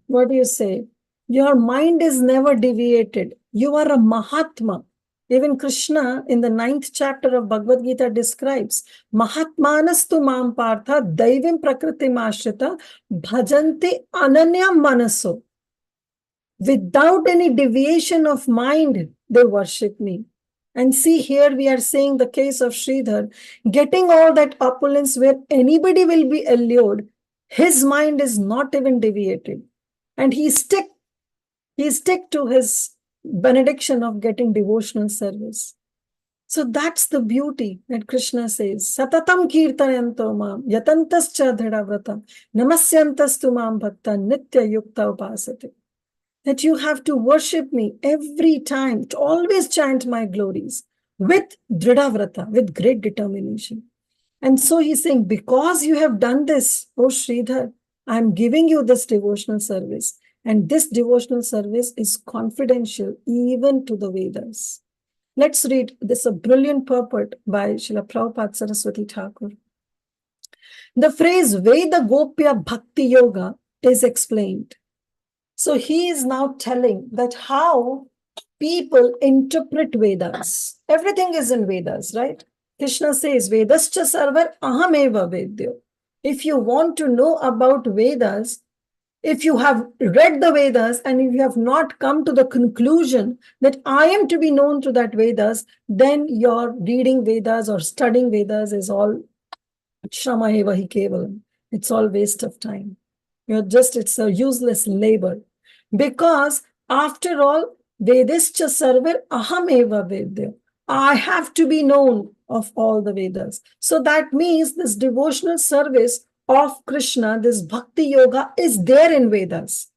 what do you say? Your mind is never deviated. You are a Mahatma. Even Krishna in the 9th chapter of Bhagavad Gita describes Mahatmanastu mam partha daivim prakriti mashrita bhajanti ananya manaso. Without any deviation of mind, they worship me. And see, here we are seeing the case of Sridhar, getting all that opulence where anybody will be allured. His mind is not even deviated. And he stick to his benediction of getting devotional service. So that's the beauty that Krishna says. Satatam kirtanayanto mam yatantascha dhidavratam namasyantastu mam bhakta nitya yukta upasate. That you have to worship me every time, to always chant my glories with Dridhavrata, with great determination. And so he's saying, because you have done this, oh Sridhar, I'm giving you this devotional service. And this devotional service is confidential even to the Vedas. Let's read this, a brilliant purport by Srila Prabhupada Saraswati Thakur. The phrase Veda Gopya Bhakti Yoga is explained. So he is now telling that how people interpret Vedas. Everything is in Vedas, right? Krishna says, Vedascha sarvar ahameva vedyo. If you want to know about Vedas, if you have read the Vedas and if you have not come to the conclusion that I am to be known to that Vedas, then your reading Vedas or studying Vedas is all shrama eva hi kevalam. It's all waste of time. It's a useless labor. Because after all, Vedascha sarvar ahameva vedya. I have to be known of all the Vedas. So that means this devotional service of Krishna, this bhakti yoga is there in Vedas,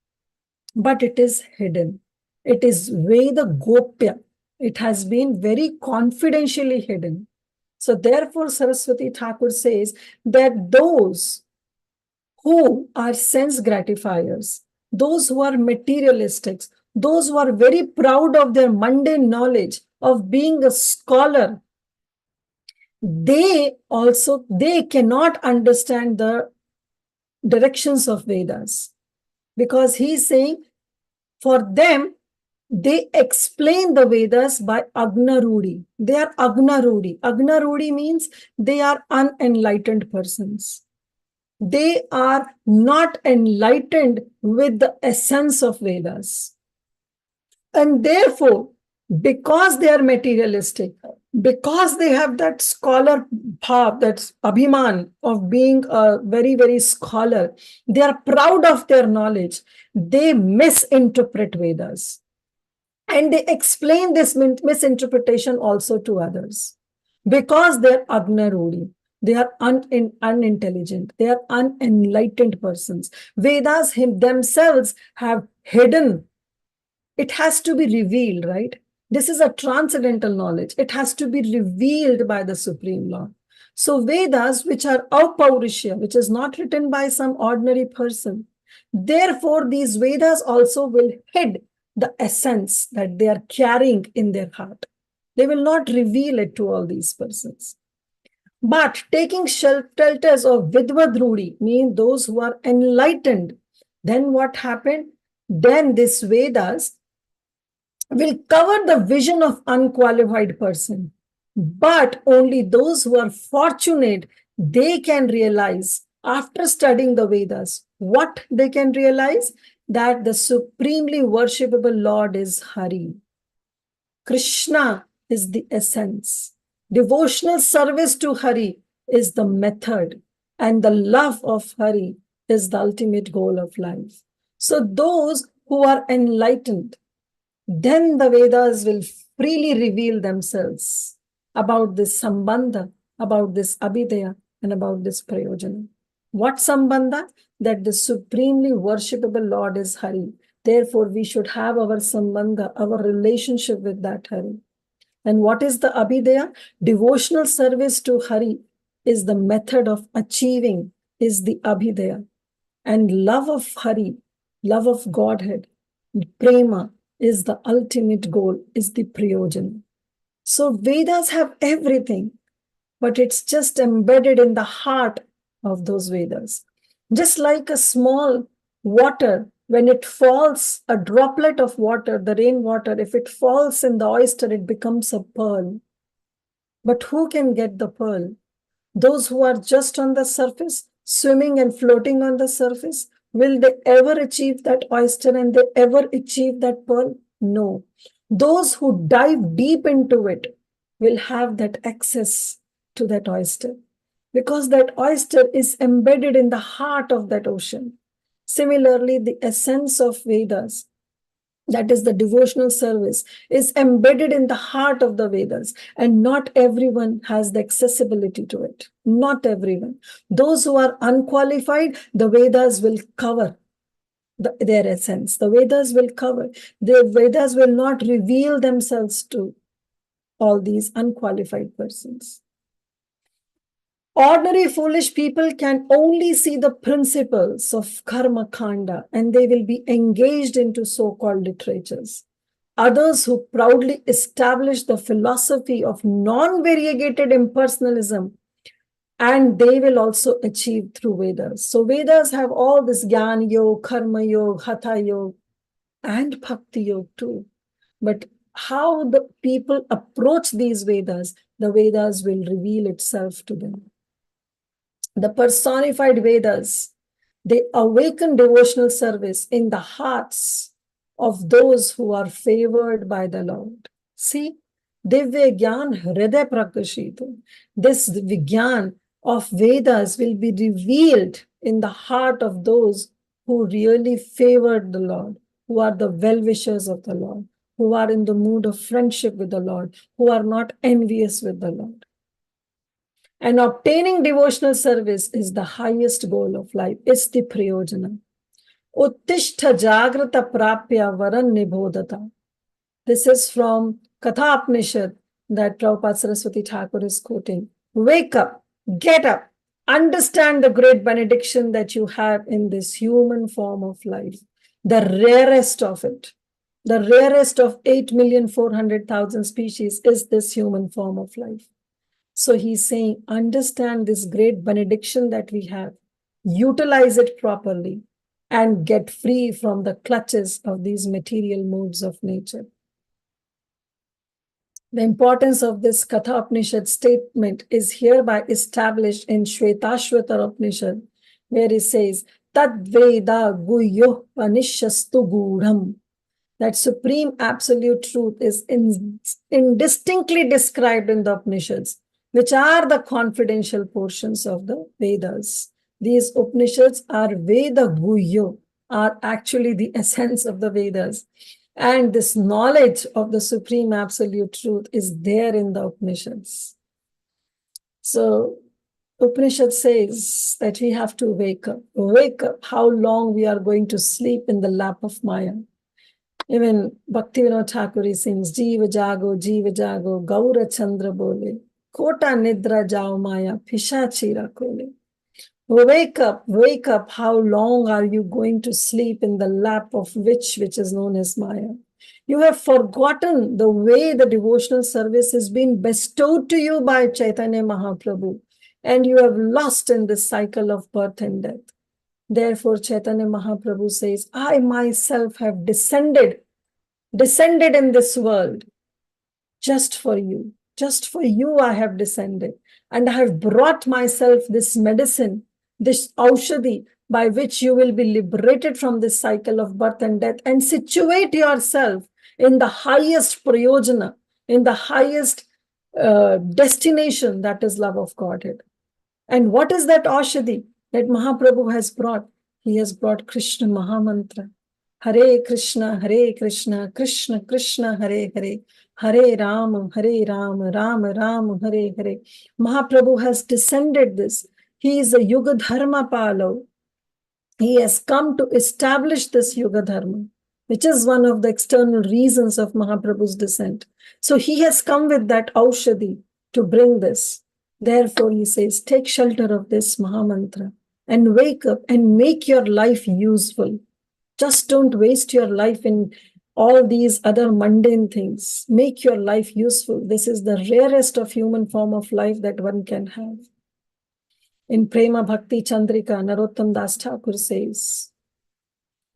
but it is hidden. It is Veda Gopya. It has been very confidentially hidden. So therefore, Saraswati Thakur says that those who are sense gratifiers, those who are materialistics, those who are very proud of their mundane knowledge, of being a scholar, they cannot understand the directions of Vedas. Because he's saying, for them, they explain the Vedas by Agnarudi. They are Agnarudi. Agnarudi means they are unenlightened persons. They are not enlightened with the essence of Vedas. And therefore, because they are materialistic, because they have that scholar bhav, that abhiman of being a very, very scholar, they are proud of their knowledge, they misinterpret Vedas. And they explain this misinterpretation also to others. Because they're Agnarudi. They are unintelligent. They are unenlightened persons. Vedas themselves have hidden. It has to be revealed, right? This is a transcendental knowledge. It has to be revealed by the Supreme Lord. So Vedas, which are Apaurishya, which is not written by some ordinary person, therefore these Vedas also will hide the essence that they are carrying in their heart. They will not reveal it to all these persons. But taking shelters of Vidvadrudi, mean those who are enlightened, then what happened? Then this Vedas will cover the vision of unqualified person. But only those who are fortunate, they can realize after studying the Vedas, what they can realize? That the supremely worshipable Lord is Hari. Krishna is the essence. Devotional service to Hari is the method, and the love of Hari is the ultimate goal of life. So those who are enlightened, then the Vedas will freely reveal themselves about this sambandha, about this abhidaya, and about this prayojana. What sambandha? That the supremely worshipable Lord is Hari. Therefore, we should have our sambandha, our relationship with that Hari. And what is the abhidaya? Devotional service to Hari is the method of achieving, is the abhidaya. And love of Hari, love of Godhead, prema, is the ultimate goal, is the prayojana. So Vedas have everything, but it's just embedded in the heart of those Vedas. Just like a small water When it falls, a droplet of water, the rainwater, if it falls in the oyster, it becomes a pearl. But who can get the pearl? Those who are just on the surface, swimming and floating on the surface, will they ever achieve that oyster and they ever achieve that pearl? No. Those who dive deep into it will have that access to that oyster, because that oyster is embedded in the heart of that ocean. Similarly, the essence of Vedas, that is the devotional service, is embedded in the heart of the Vedas, and not everyone has the accessibility to it. Not everyone. Those who are unqualified, the Vedas will cover their essence. The Vedas will cover. The Vedas will not reveal themselves to all these unqualified persons. Ordinary foolish people can only see the principles of karma khanda, and they will be engaged into so-called literatures. Others who proudly establish the philosophy of non-variegated impersonalism, and they will also achieve through Vedas. So Vedas have all this Gyan Yoga, Karma Yoga, Hatha Yoga, and Bhakti Yoga too. But how the people approach these Vedas, the Vedas will reveal itself to them. The personified Vedas, they awaken devotional service in the hearts of those who are favored by the Lord. See, Divya Gyan Hriday Prakashita. This Vigyan of Vedas will be revealed in the heart of those who really favored the Lord, who are the well-wishers of the Lord, who are in the mood of friendship with the Lord, who are not envious with the Lord. And obtaining devotional service is the highest goal of life. It's the prayojana. Uttishta jagrata prapya varan nibodhata. This is from Katha Upanishad that Prabhupada Saraswati Thakur is quoting. Wake up, get up, understand the great benediction that you have in this human form of life, the rarest of it. The rarest of 8,400,000 species is this human form of life. So he's saying, understand this great benediction that we have, utilize it properly, and get free from the clutches of these material modes of nature. The importance of this Katha Upanishad statement is hereby established in Shvetashvatar Upanishad, where it says, Tad Veda Guyo Panishastu Gudham. That supreme absolute truth is indistinctly described in the Upanishads, which are the confidential portions of the Vedas. These Upanishads are Veda Guyo, are actually the essence of the Vedas. And this knowledge of the supreme absolute truth is there in the Upanishads. So Upanishad says that we have to wake up. Wake up. How long we are going to sleep in the lap of Maya? Even Bhaktivinoda Thakur sings, Jiva Jago, Gaura Chandra Bole, Kota Nidra Jao Maya, Pishachira Kole. Wake up. How long are you going to sleep in the lap of which is known as Maya? You have forgotten the way the devotional service has been bestowed to you by Chaitanya Mahaprabhu, and you have lost in this cycle of birth and death. Therefore, Chaitanya Mahaprabhu says, I myself have descended in this world just for you. Just for you I have descended. And I have brought myself this medicine, this aushadhi, by which you will be liberated from this cycle of birth and death and situate yourself in the highest prayojana, in the highest destination, that is love of Godhead. And what is that aushadhi that Mahaprabhu has brought? He has brought Krishna Mahamantra. Hare Krishna, Krishna Krishna, Hare Hare, Hare Ram, Ram Ram, Hare Hare. Mahaprabhu has descended this. He is a Yuga Dharma Palo. He has come to establish this Yuga Dharma, which is one of the external reasons of Mahaprabhu's descent. So he has come with that aushadhi to bring this. Therefore, he says, take shelter of this Mahamantra and wake up and make your life useful. Just don't waste your life in all these other mundane things. Make your life useful. This is the rarest of human form of life that one can have. In Prema Bhakti Chandrika, Narottam Das Thakur says,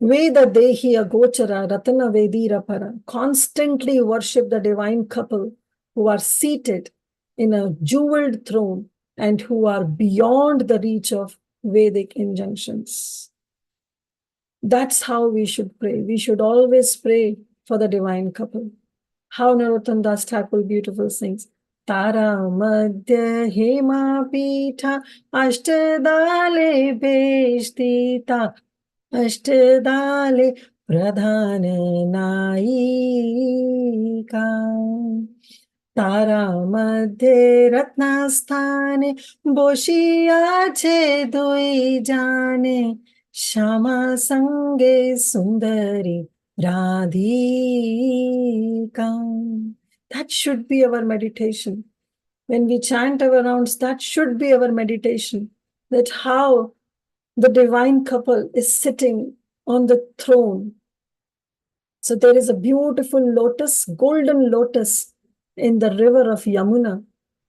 Veda Dehi Agochara Ratana Vedira Para. Constantly worship the divine couple who are seated in a jeweled throne and who are beyond the reach of Vedic injunctions. That's how we should pray. We should always pray for the divine couple. How Narottam Das Thakur beautiful sings. Tara Madhya Hema Pitha Ashtadale Beshtita Ashtadale Pradhana Naika. Tara Madhya Ratnasthane Boshiya Che Doi Jane Shama Sange Sundari Radhika. That should be our meditation. When we chant our rounds, that should be our meditation. That how the divine couple is sitting on the throne. So there is a beautiful lotus, golden lotus in the river of Yamuna.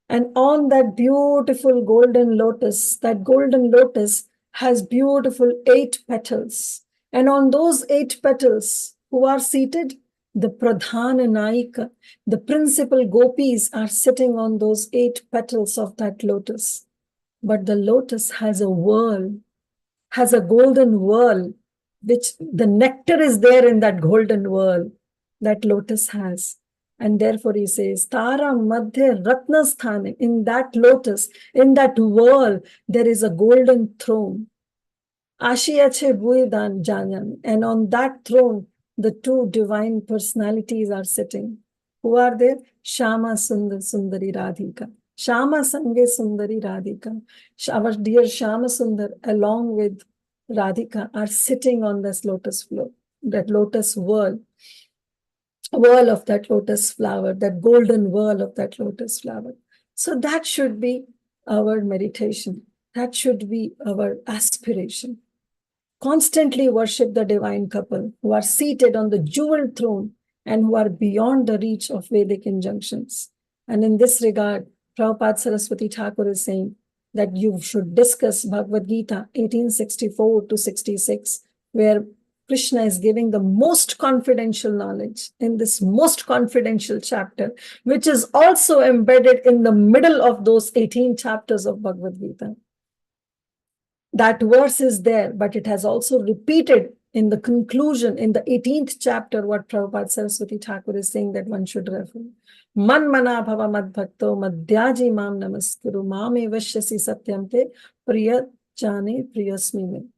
And on that beautiful golden lotus, that golden lotus has beautiful 8 petals. And on those 8 petals, who are seated? The Pradhana Naika, the principal gopis are sitting on those 8 petals of that lotus. But the lotus has a whorl, has a golden whorl, which the nectar is there in that golden whorl that lotus has. And therefore he says, Tara Madhya Ratnasthane, in that lotus, in that whorl, there is a golden throne. Ashiyache Buidan Janyan. And on that throne, the 2 divine personalities are sitting. Who are there? Shama Sundari Radhika. Shama Sange Sundari Radhika. Our dear Shama Sundar, along with Radhika, are sitting on this lotus floor, that lotus whorl of that lotus flower, that golden whorl of that lotus flower. So that should be our meditation. That should be our aspiration. Constantly worship the divine couple who are seated on the jeweled throne and who are beyond the reach of Vedic injunctions. And in this regard, Prabhupada Saraswati Thakur is saying that you should discuss Bhagavad Gita 1864 to 66, where Krishna is giving the most confidential knowledge in this most confidential chapter, which is also embedded in the middle of those 18 chapters of Bhagavad Gita. That verse is there, but it has also repeated in the conclusion, in the 18th chapter, what Prabhupada Saraswati Thakur is saying that one should refer. Man mana bhava mad bhakto madhyaji mam namaskuru mame vashyasi satyam te priya jane priyasmi me.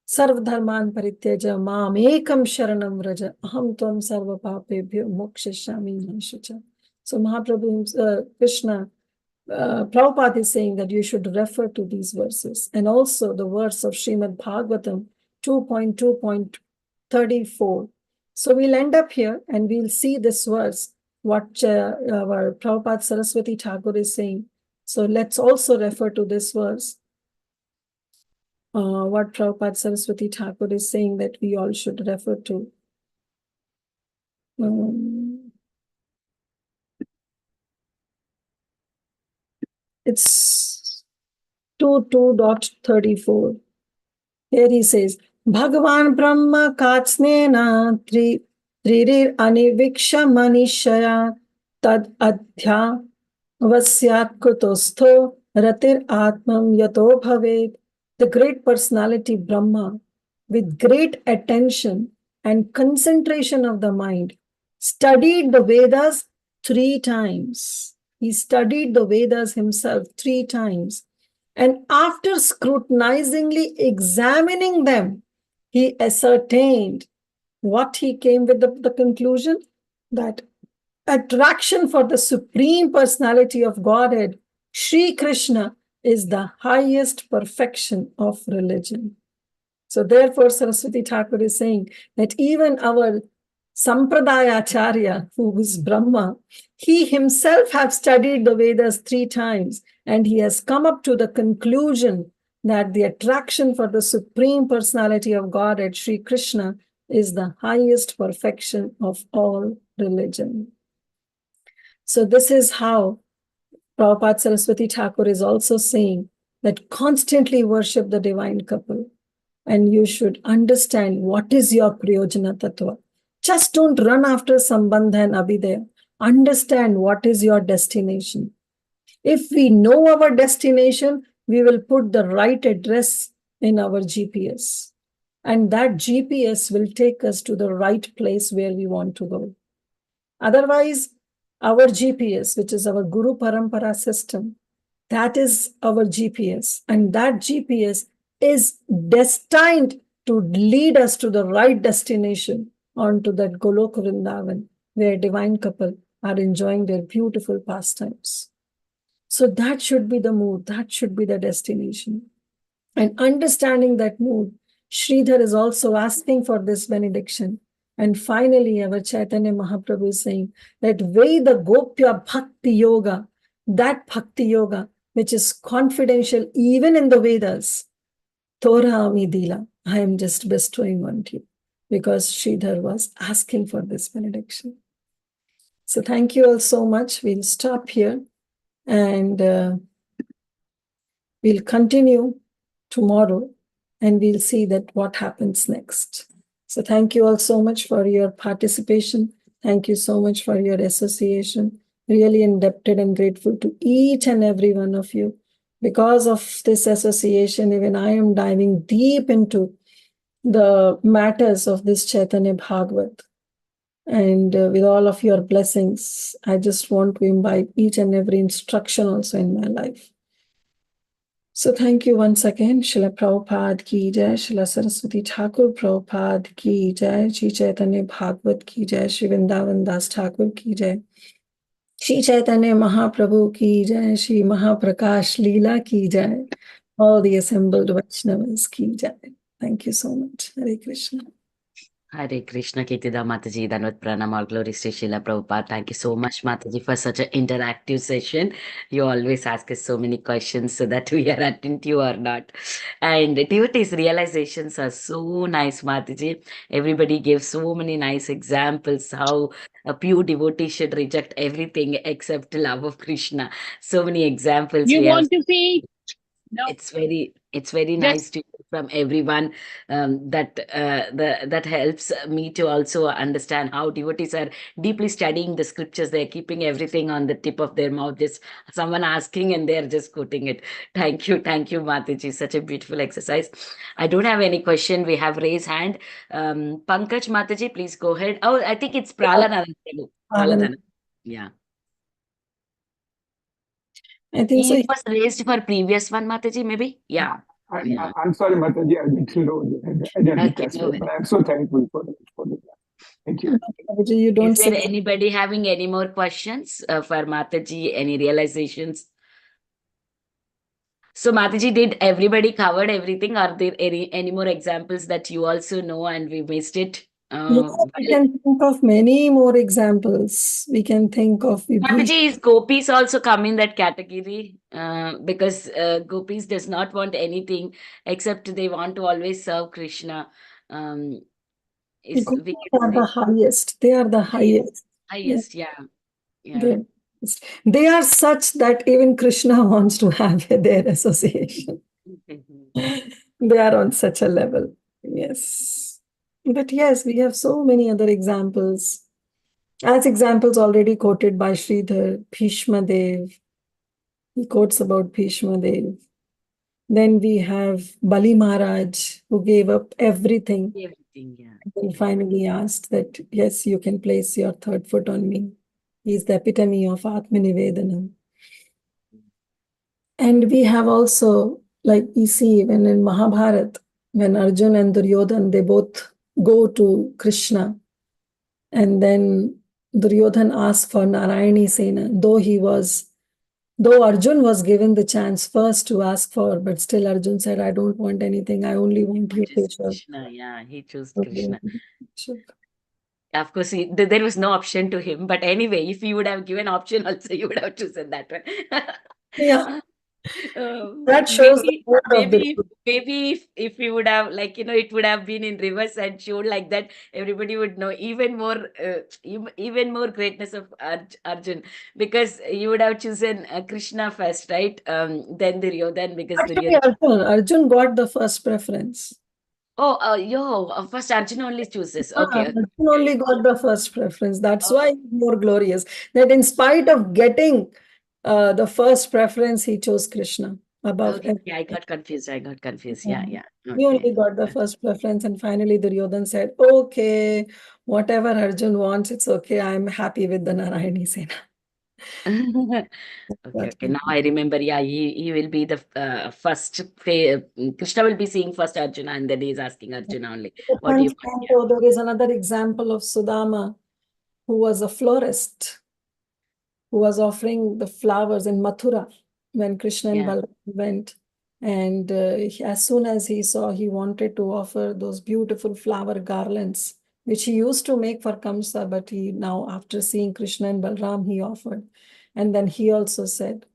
Sarv dharman parityaja mam ekam sharanam raja aham tvam sarva papebhyo mokshishami nashacha. So Mahaprabhu, Krishna, Prabhupada is saying that you should refer to these verses, and also the verse of Srimad Bhagavatam 2.2.34. So we'll end up here and we'll see this verse, what our Prabhupada Saraswati Thakur is saying. So let's also refer to this verse, what Prabhupada Saraswati Thakur is saying that we all should refer to. It's 2.2.34. Here he says, Bhagavan Brahma Katsnena Tririr Aniviksha Manishaya Tad Adhya Vasyat Kutostho Ratir Atmam Yato Bhaved. The great personality Brahma, with great attention and concentration of the mind, studied the Vedas 3 times. He studied the Vedas himself 3 times. And after scrutinizingly examining them, he ascertained what he came with the conclusion, that attraction for the Supreme Personality of Godhead, Sri Krishna, is the highest perfection of religion. So therefore, Saraswati Thakur is saying that even our Sampradaya Acharya, who is Brahma, he himself has studied the Vedas 3 times, and he has come up to the conclusion that the attraction for the Supreme Personality of Godhead, Sri Krishna, is the highest perfection of all religion. So this is how Prabhupada Saraswati Thakur is also saying that constantly worship the divine couple. and you should understand what is your Priyojana Tattva. Just don't run after Sambandha and Abhidaya. Understand what is your destination. If we know our destination, we will put the right address in our GPS. And that GPS will take us to the right place where we want to go. Otherwise, our GPS, which is our Guru Parampara system, that is our GPS. And that GPS is destined to lead us to the right destination, onto that Golok Vrindavan, where divine couple are enjoying their beautiful pastimes. So that should be the mood, that should be the destination. And understanding that mood, Sridhar is also asking for this benediction. And finally, our Chaitanya Mahaprabhu is saying that Veda Gopya Bhakti Yoga, that Bhakti Yoga, which is confidential even in the Vedas, Tora Amidila, I am just bestowing on you, because Sridhar was asking for this benediction. So thank you all so much. We'll stop here and we'll continue tomorrow, and we'll see that what happens next. So thank you all so much for your participation. Thank you so much for your association. Really indebted and grateful to each and every one of you. Because of this association, even I am diving deep into the matters of this Chaitanya Bhagavat. And with all of your blessings, I just want to imbibe each and every instruction also in my life. So thank you once again. Srila Prabhupada ki jai, Srila Saraswati Thakur Prabhupada ki jai, Shri Chaitanya Bhagavat ki jai, Shri Vrindavan Das Thakur ki jai, Shri Chaitanya Mahaprabhu ki jai, Shri Mahaprakash Leela ki jai, all the assembled Vaishnavas ki jai. Thank you so much. Hare Krishna. Hare Krishna, Kirtida Mataji, Danvat Pranam, all glories to Srila Prabhupada. Thank you so much, Mataji, for such an interactive session. You always ask us so many questions so that we are attentive or not. And devotees' realizations are so nice, Mataji. Everybody gave so many nice examples how a pure devotee should reject everything except love of Krishna. So many examples You we have. want to see? No. It's very nice to hear from everyone, that helps me to also understand how devotees are deeply studying the scriptures. They're keeping everything on the tip of their mouth, just someone asking and they're just quoting it. Thank you, Mataji. Such a beautiful exercise. I don't have any question. We have raised hand. Pankaj, Mataji, please go ahead. Oh, I think it's Praladana. Yeah. I think so. It was raised for previous one, Mataji, maybe? Yeah. I'm sorry, Mataji, I didn't know that. I didn't catch it, but I'm so thankful for the class. Thank you. You don't Is there say anybody having any more questions for Mataji? Any realizations? So Mataji, did everybody covered everything? Are there any more examples that you also know and we missed it? we can think of many more examples. We can think of Mataji, is gopis also come in that category? Because gopis does not want anything except they want to always serve Krishna. Gopis are the highest. They are the highest. Highest, yeah. They are such that even Krishna wants to have their association. They are on such a level. Yes. But yes, we have so many other examples. As examples already quoted by Sridhar, Bhishma Dev. He quotes about Bhishma Dev. Then we have Bali Maharaj, who gave up everything. And finally asked that, yes, you can place your third foot on me. He is the epitome of Atmanivedanam. And we have also, like we see when in Mahabharata, when Arjuna and Duryodhan, they both go to Krishna. And then Duryodhan asked for Narayani Sena, though Arjun was given the chance first to ask for, but still Arjun said, I don't want anything. I only want you, Krishna. Yeah, he chose Krishna. Sure. Of course, there was no option to him. But anyway, if you would have given option also, you would have chosen that one. Yeah. That shows maybe if we would have, like, it would have been in reverse and showed like that, everybody would know even more greatness of Arjun, because you would have chosen Krishna first, right? Then Duryodhan, because Arjun got the first preference. First Arjuna only chooses. Okay. Arjuna only got the first preference. That's why it's more glorious. That in spite of getting the first preference, he chose Krishna above Okay, everything. I got confused. Yeah. He only Okay. got the first preference, and finally Duryodhan said, "Okay, whatever Arjun wants, it's okay. I'm happy with the Narayani Sena." Okay. Now I remember. Yeah, he will be the first. Krishna will be seeing first Arjuna, and then he's asking Arjuna only. The What do you 10th want? canto, there is another example of Sudama, who was a florist, who was offering the flowers in Mathura when Krishna and Yeah. Balaram went. And as soon as he saw, he wanted to offer those beautiful flower garlands, which he used to make for Kamsa, but he now, after seeing Krishna and Balaram, he offered. And then he also said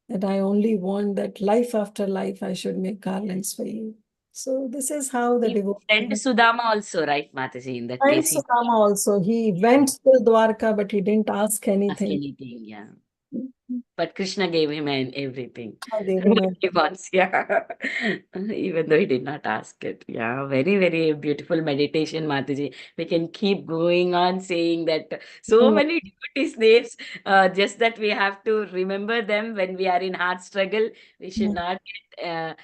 that I only want that life after life I should make garlands for you. So this is how the He devotee. friend Sudama also, right, Mataji? In that And case, he Sudama also, he went to Dwarka, but he didn't ask asked anything. anything. Yeah. But Krishna gave him everything. I gave him What he wants, yeah. Even though he did not ask it. Yeah, very, very beautiful meditation, Mataji. We can keep going on saying that so many devotees' names, just that we have to remember them when we are in heart struggle. We should not get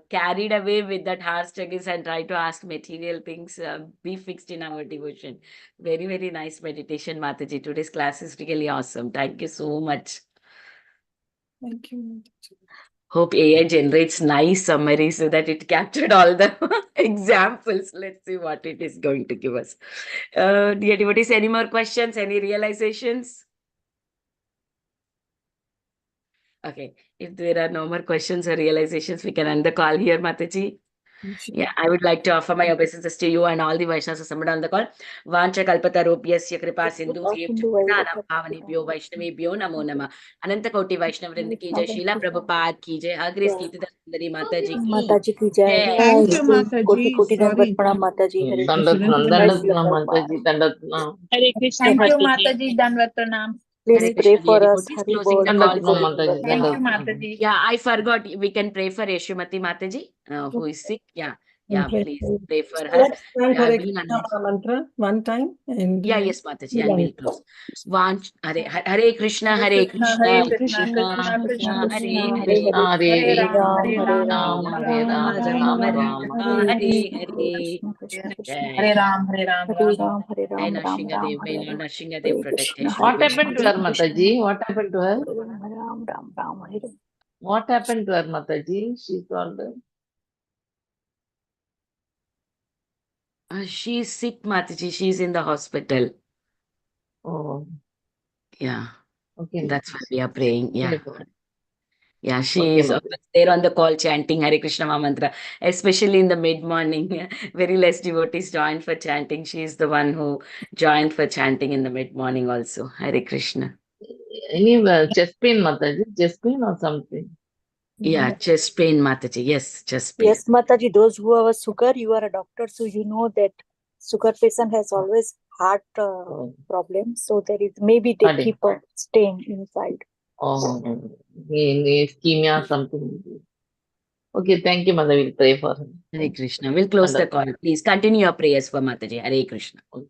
carried away with that heart struggles and try to ask material things. Be fixed in our devotion. Very, very nice meditation, Mataji. Today's class is really awesome. Thank you so much. Thank you. Hope AI generates nice summary so that it captured all the examples. Let's see what it is going to give us. Dear devotees, any more questions? Any realizations? Okay. If there are no more questions or realizations, we can end the call here, Mataji. Yeah, I would like to offer my obeisances to you and all the Vaishnavas assembled on the call. Vancha kalpatarupyasya kripa sindhu nanam bhavanebhyo Vaishnavebhyo namo nama. Ananta koti Vaishnavrind ki jai, Srila Prabhupada ki jai, Hare Kirtida Sundari Mataji ki Mataji ki jai. jai. Thank you, Koti Mataji. koti Sorry. dandavat pranam Mataji. Hare Krishna. Dandatna, Jai dandatna, Srila Prabhupada. Mataji, Dandatna. Hare Krishna. Thank you, Mataji. Mataji. Danvat pranam. Please Hare pray Krishna, dear for us. devotees, Hari closing bol. the call. Dandatna, Mataji, Thank you, Dandatna. Mataji. Yeah, I forgot. We can pray for Yashumati Mataji, who is sick. Yeah, please pray for her. Let's chant Hare We'll Krishna announce. mantra one time. And Yeah, yes, Mataji, we'll and we'll end. close. Hare Krishna, Hare Krishna, Hare Krishna Krishna, Krishna Krishna, Hare Krishna, Hare, Krishna, Hare Hare Hare, Ram, Ram, Hare Hare Ram, Ram, Ram, Ram Hare Ram Ram, Ram, Ram, Ram Rama Hare Ram, Ram, Rama, Hare Hare Krishna, Hare Hare. Krishna, Krishna Krishna. Jai. Hare Ram, Hare Ram, Hare Ram Ram, Ram. Hare Jai Ram, Ram Ram, Nrsingadev, may Hare Lord Ram. Nrsingadev Hare protect Krishna, Shri What Hare Krishna. happened to Krishna, her, Krishna. Mataji? What happened to her? Hare Ram, Ram Ram, Ram Hare. What happened to her, Mataji? She's called. She's sick, Mataji. She's in the hospital. Oh, Yeah, okay. that's why we are praying. Yeah. Pray for her. Yeah, she Okay, is always there on the call chanting Hare Krishna Mantra, especially in the mid-morning. Very less devotees join for chanting. She is the one who joined for chanting in the mid-morning also. Hare Krishna. Any chest pain, Mataji? Chest pain or something? Yeah, chest pain, Mataji. Yes, chest pain. Yes, Mataji, those who have a sugar, you are a doctor, so you know that sugar patient has always heart problem. So there is, maybe they keep a stain inside. Oh, ischemia, something. Okay, thank you, Mother. We'll pray for her. Hare Krishna. We'll close the call. Please continue your prayers for Mataji. Hare Krishna. Okay.